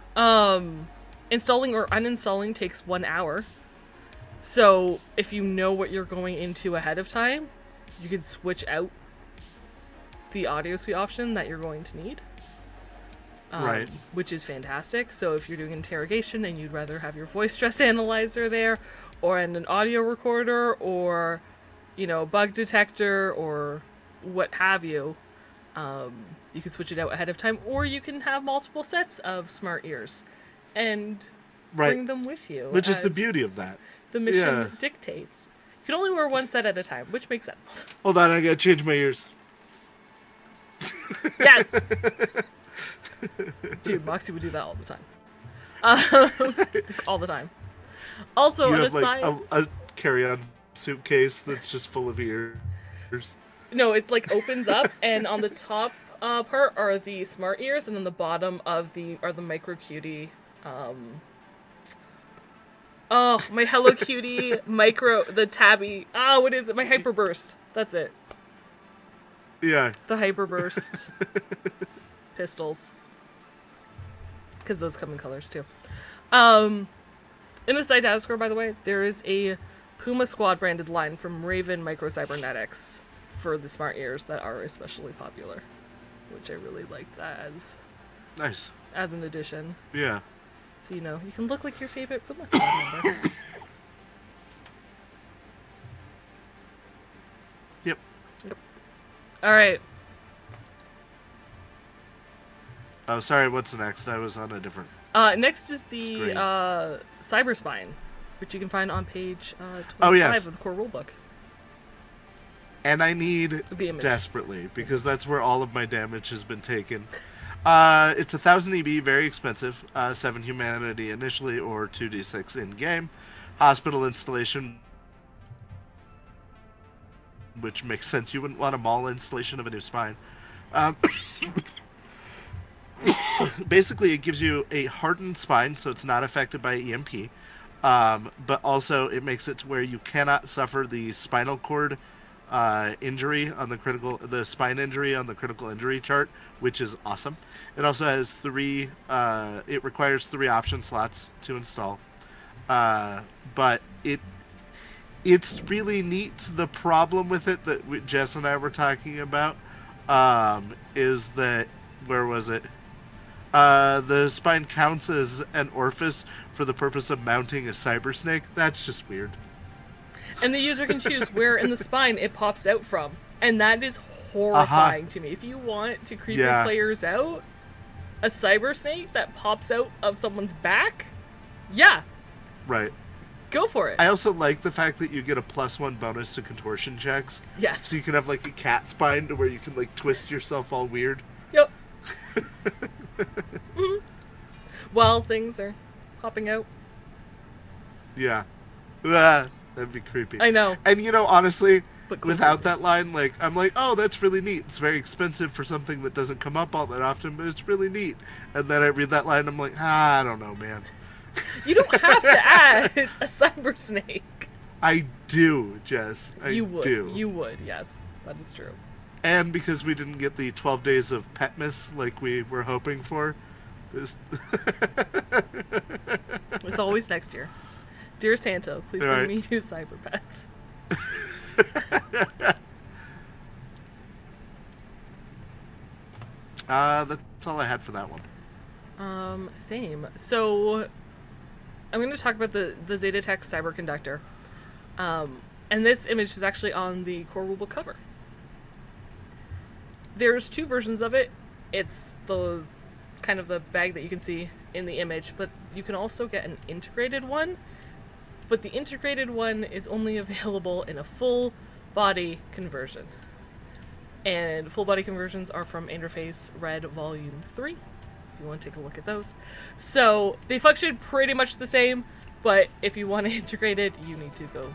Installing or uninstalling takes 1 hour. So if you know what you're going into ahead of time, you can switch out the audio suite option that you're going to need. Right. Which is fantastic. So if you're doing interrogation and you'd rather have your voice stress analyzer there, or an audio recorder, or, bug detector, or what have you, you can switch it out ahead of time, or you can have multiple sets of smart ears and bring them with you. Which is the beauty of that. The mission dictates. You can only wear 1 set at a time, which makes sense. Hold on, I gotta change my ears. Yes! Dude, Moxie would do that all the time. All the time. Also, you have like a carry-on suitcase that's just full of ears. No, it like opens up, and on the top part are the smart ears, and on the bottom are the micro cutie. My Hello Cutie the tabby. What is it? My Hyperburst. That's it. Yeah. The Hyperburst pistols. Because those come in colors too. In the site data score, by the way, there is a Puma Squad branded line from Raven Micro Cybernetics for the smart ears that are especially popular, which I really liked that as an addition. Yeah. So you can look like your favorite Puma Squad member. Yep. All right. Oh, sorry, what's next? I was on a different... Next is the Cyber Spine, which you can find on page 25 of the core rulebook. And I need desperately, because that's where all of my damage has been taken. It's 1,000 EB, very expensive. 7 humanity initially, or 2d6 in-game. Hospital installation, which makes sense. You wouldn't want a mall installation of a new spine. Basically, it gives you a hardened spine, so it's not affected by EMP. But also, it makes it to where you cannot suffer the spinal cord injury on the spine injury on the critical injury chart, which is awesome. It also has 3. It requires 3 option slots to install. But it's really neat. The problem with it that Jess and I were talking about is that, where was it? The spine counts as an orifice for the purpose of mounting a cyber snake. That's just weird. And the user can choose where in the spine it pops out from. And that is horrifying to me. If you want to creep your players out, a cyber snake that pops out of someone's back, right. Go for it. I also like the fact that you get a +1 bonus to contortion checks. Yes. So you can have like a cat spine to where you can like twist yourself all weird. Yep. Mm-hmm. While things are popping out. Yeah. That'd be creepy. I know. And honestly, But cool without that line, like, I'm like, oh, that's really neat. It's very expensive for something that doesn't come up all that often, but it's really neat. And then I read that line, and I'm like, I don't know, man. You don't have to add a cyber snake. I do, Jess. You would. Do. You would, yes. That is true. And because we didn't get the 12 days of Petmas like we were hoping for. It's always next year. Dear Santa, please bring me 2 cyber pets. That's all I had for that one. Same. So I'm going to talk about the Zetatech Cyberconductor. And this image is actually on the core rulebook cover. There's 2 versions of it. It's the kind of the bag that you can see in the image, but you can also get an integrated one. But the integrated one is only available in a full body conversion. And full body conversions are from Interface Red Volume 3. If you want to take a look at those. So they function pretty much the same, but if you want to integrate it, you need to go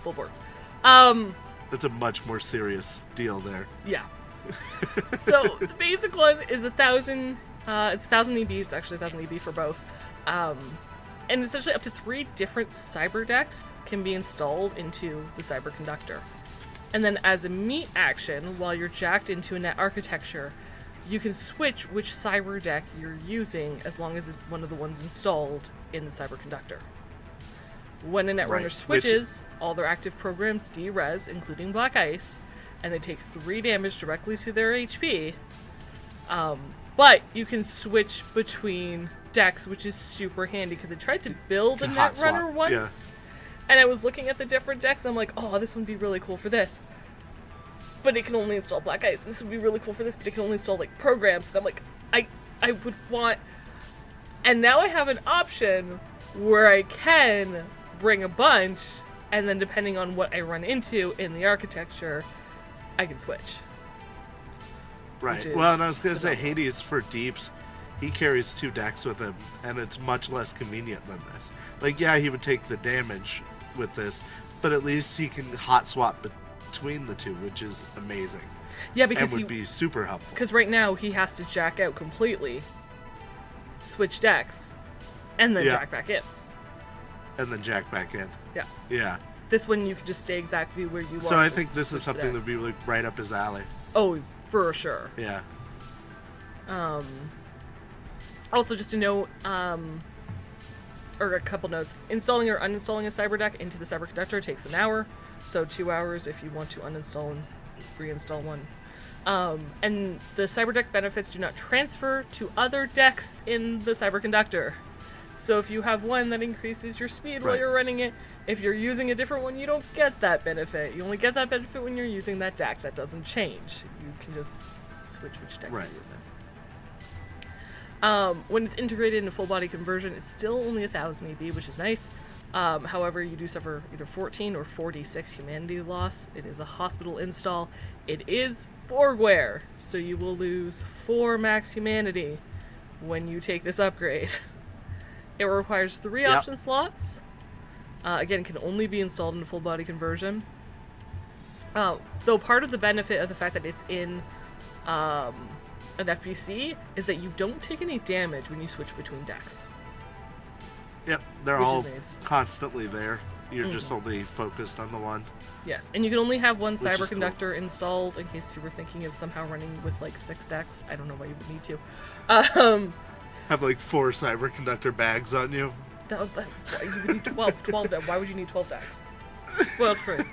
full board. That's a much more serious deal there. Yeah. So the basic one is 1,000. It's 1,000 EB. It's actually 1,000 EB for both. And essentially up to 3 different cyber decks can be installed into the cyberconductor. And then as a meat action, while you're jacked into a net architecture, you can switch which cyber deck you're using as long as it's one of the ones installed in the cyberconductor. When a netrunner switches, all their active programs de-res, including Black Ice, and they take 3 damage directly to their HP. But you can switch between decks, which is super handy, because I tried to build a netrunner once, and I was looking at the different decks, and I'm like, oh, this would be really cool for this. But it can only install Black Ice, and this would be really cool for this, but it can only install, like, programs, and I'm like, I would want... And now I have an option where I can bring a bunch, and then depending on what I run into in the architecture, I can switch. Right. Well, and I was going to say, Hades for deeps, he carries 2 decks with him, and it's much less convenient than this. Like, yeah, he would take the damage with this, but at least he can hot swap between the 2, which is amazing. Yeah, because and would be super helpful. Because right now he has to jack out completely, switch decks, and then jack back in. And then jack back in. Yeah. Yeah. This one you can just stay exactly where you want. So I think this is something that would be like right up his alley. Oh, for sure. Yeah. Also, just to note, or a couple notes, installing or uninstalling a cyber deck into the cyberconductor takes an hour, so 2 hours if you want to uninstall and reinstall one. And the cyber deck benefits do not transfer to other decks in the cyberconductor. So if you have one that increases your speed while you're running it, if you're using a different one, you don't get that benefit. You only get that benefit when you're using that deck. That doesn't change. You can just switch which deck you're using. When it's integrated into full body conversion, it's still only 1,000 EB, which is nice. However, you do suffer either 14 or 46 humanity loss. It is a hospital install. It is Borgware, so you will lose 4 max humanity when you take this upgrade. It requires 3 option slots. Again, it can only be installed in a full body conversion. Though part of the benefit of the fact that it's in an FBC is that you don't take any damage when you switch between decks. Yep, they're all constantly there. You're just only focused on the one. Yes, and you can only have one cyberconductor installed in case you were thinking of somehow running with like 6 decks. I don't know why you would need to. Have like 4 cyberconductor bags on you. You would need 12 decks. Why would you need 12 decks? Spoiled phrase.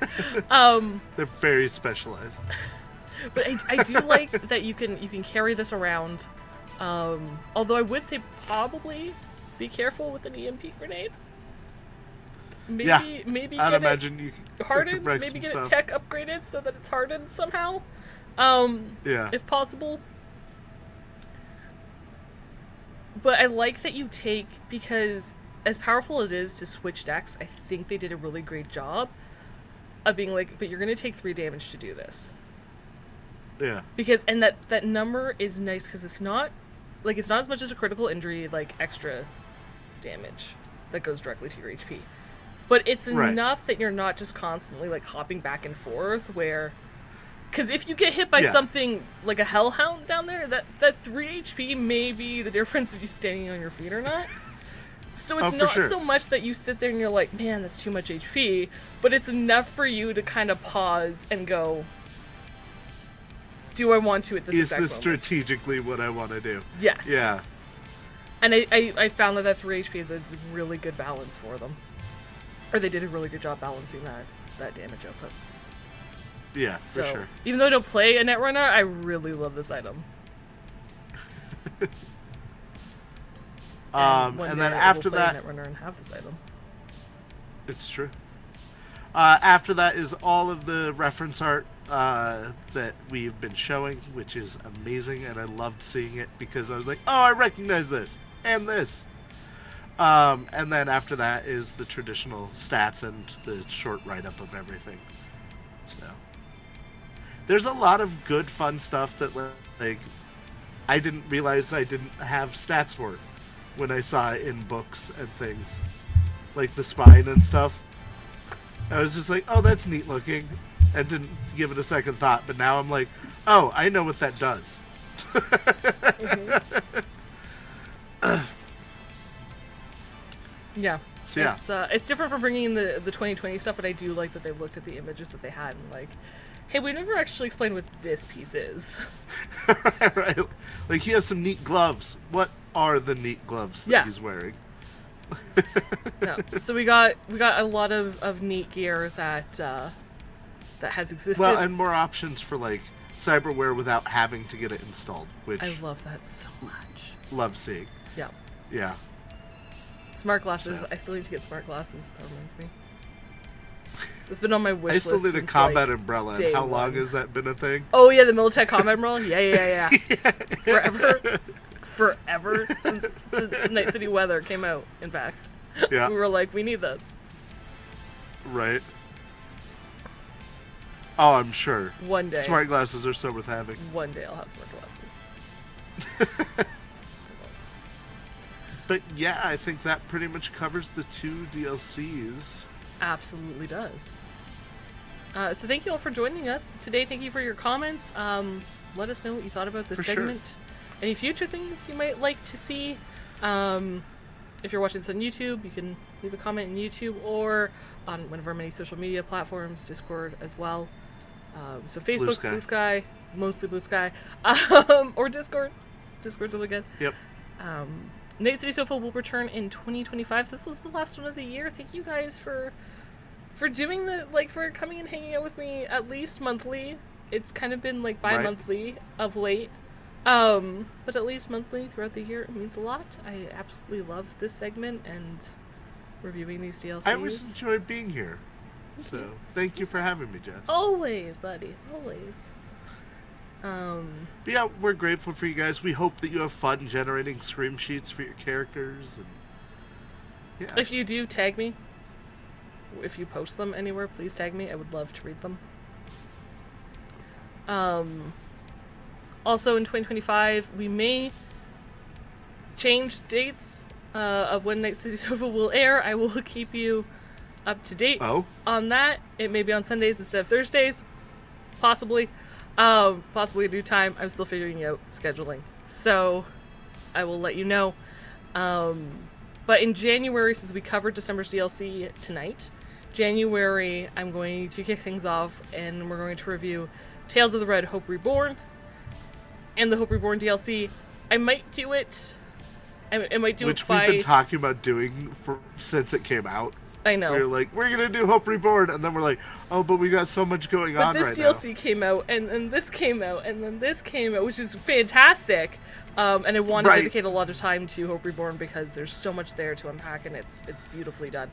They're very specialized. But I do like that you can carry this around. Although I would say probably be careful with an EMP grenade. Maybe I'd imagine you hardened. Maybe get it tech upgraded so that it's hardened somehow. If possible. But I like that you take, because as powerful it is to switch decks, I think they did a really great job of being like, but you're going to take 3 damage to do this. Yeah. Because, and that number is nice because it's not as much as a critical injury, like extra damage that goes directly to your HP. but it's enough that you're not just constantly like hopping back and forth where, because if you get hit by something like a hellhound down there, that 3 HP may be the difference of you standing on your feet or not. So it's not so much that you sit there and you're like, man, that's too much HP, but it's enough for you to kind of pause and go, do I want to at this exact moment? Is this strategically what I want to do? Yes. Yeah. And I found that 3 HP is a really good balance for them. Or they did a really good job balancing that damage output. Yeah, for sure. Even though I don't play a Netrunner, I really love this item. And then after that, Netrunner and have this item. It's true. After that is all of the reference art that we've been showing, which is amazing, and I loved seeing it because I was like, oh, I recognize this and this. And then after that is the traditional stats and the short write-up of everything. So there's a lot of good, fun stuff that like I didn't realize I didn't have stats for when I saw it in books and things, like the spine and stuff. I was just like, oh, that's neat looking, and didn't give it a second thought. But now I'm like, oh, I know what that does. Yeah. So, yeah. It's different from bringing in the 2020 stuff, but I do like that they looked at the images that they had and like, hey, we never actually explained what this piece is. Right. Like, he has some neat gloves. What are the neat gloves that he's wearing? No. So we got a lot of neat gear that has existed. Well, and more options for like cyberware without having to get it installed, which I love that so much. Love seeing. Yeah. Yeah. Smart glasses. So. I still need to get smart glasses. That reminds me. It's been on my wish list. I still need a combat like umbrella. And how long has that been a thing? Oh yeah, the Militech combat umbrella. Yeah. Forever since Night City Weather came out. In fact, we were like, we need this. Right. Oh, I'm sure. One day. Smart glasses are so worth having. One day I'll have smart glasses. But yeah, I think that pretty much covers the 2 DLCs. Absolutely does. So thank you all for joining us today. Thank you for your comments. Let us know what you thought about this segment. Sure. Any future things you might like to see. If you're watching this on YouTube, you can leave a comment on YouTube or on one of our many social media platforms, Discord as well. So Facebook, Blue Sky, mostly Blue Sky, or Discord. Discord's really good. Yep. Night City Sofa will return in 2025. This was the last one of the year. Thank you guys for doing for coming and hanging out with me at least monthly. It's kind of been like bi-monthly of late. But at least monthly throughout the year, it means a lot. I absolutely love this segment and reviewing these DLCs. I always enjoyed being here. So, thank you for having me, Jess. Always, buddy. Always. Yeah, we're grateful for you guys. We hope that you have fun generating scream sheets for your characters. And yeah. If you do, tag me. If you post them anywhere, please tag me. I would love to read them. Also, in 2025, we may change dates of when Night City Sofa will air. I will keep you up to date on that. It may be on Sundays instead of Thursdays. Possibly. Possibly a new time. I'm still figuring out scheduling. So, I will let you know. But in January, since we covered December's DLC tonight, January, I'm going to kick things off and we're going to review Tales of the Red Hope Reborn and the Hope Reborn DLC. I might do it. I might do Which it by... we've been talking about doing since it came out. I know. We're like, we're going to do Hope Reborn, and then we're like, oh, but we got so much going on right now. But this DLC came out, and this came out, and then this came out, which is fantastic. And I want to dedicate a lot of time to Hope Reborn because there's so much there to unpack, and it's beautifully done.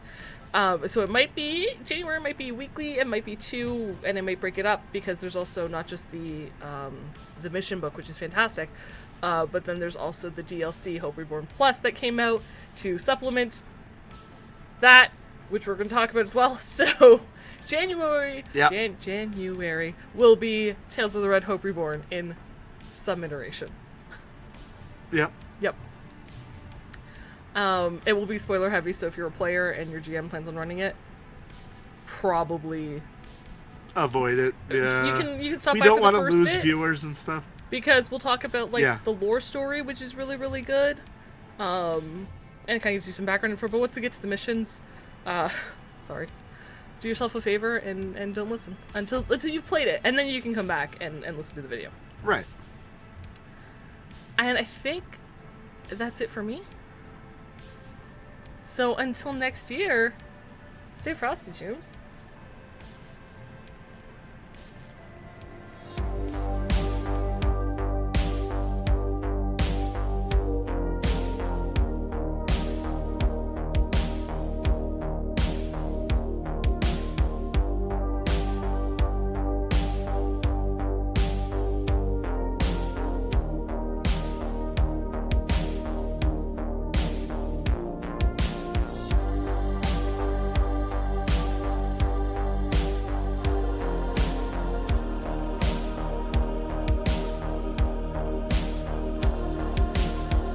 So it might be January, it might be weekly, it might be 2, and it might break it up because there's also not just the mission book, which is fantastic, but then there's also the DLC Hope Reborn Plus that came out to supplement that, which we're going to talk about as well. So January, January will be Tales of the Red Hope Reborn in some iteration. Yep. It will be spoiler heavy, so if you're a player and your GM plans on running it, probably avoid it. Yeah. You can stop we by don't for want the to first lose bit, viewers and stuff. because we'll talk about the lore story, which is really, really good. And it kind of gives you some background info. But once you get to the missions, sorry, do yourself a favor and don't listen until you've played it, and then you can come back and listen to the video. Right. And I think that's it for me. So until next year, stay frosty, chooms.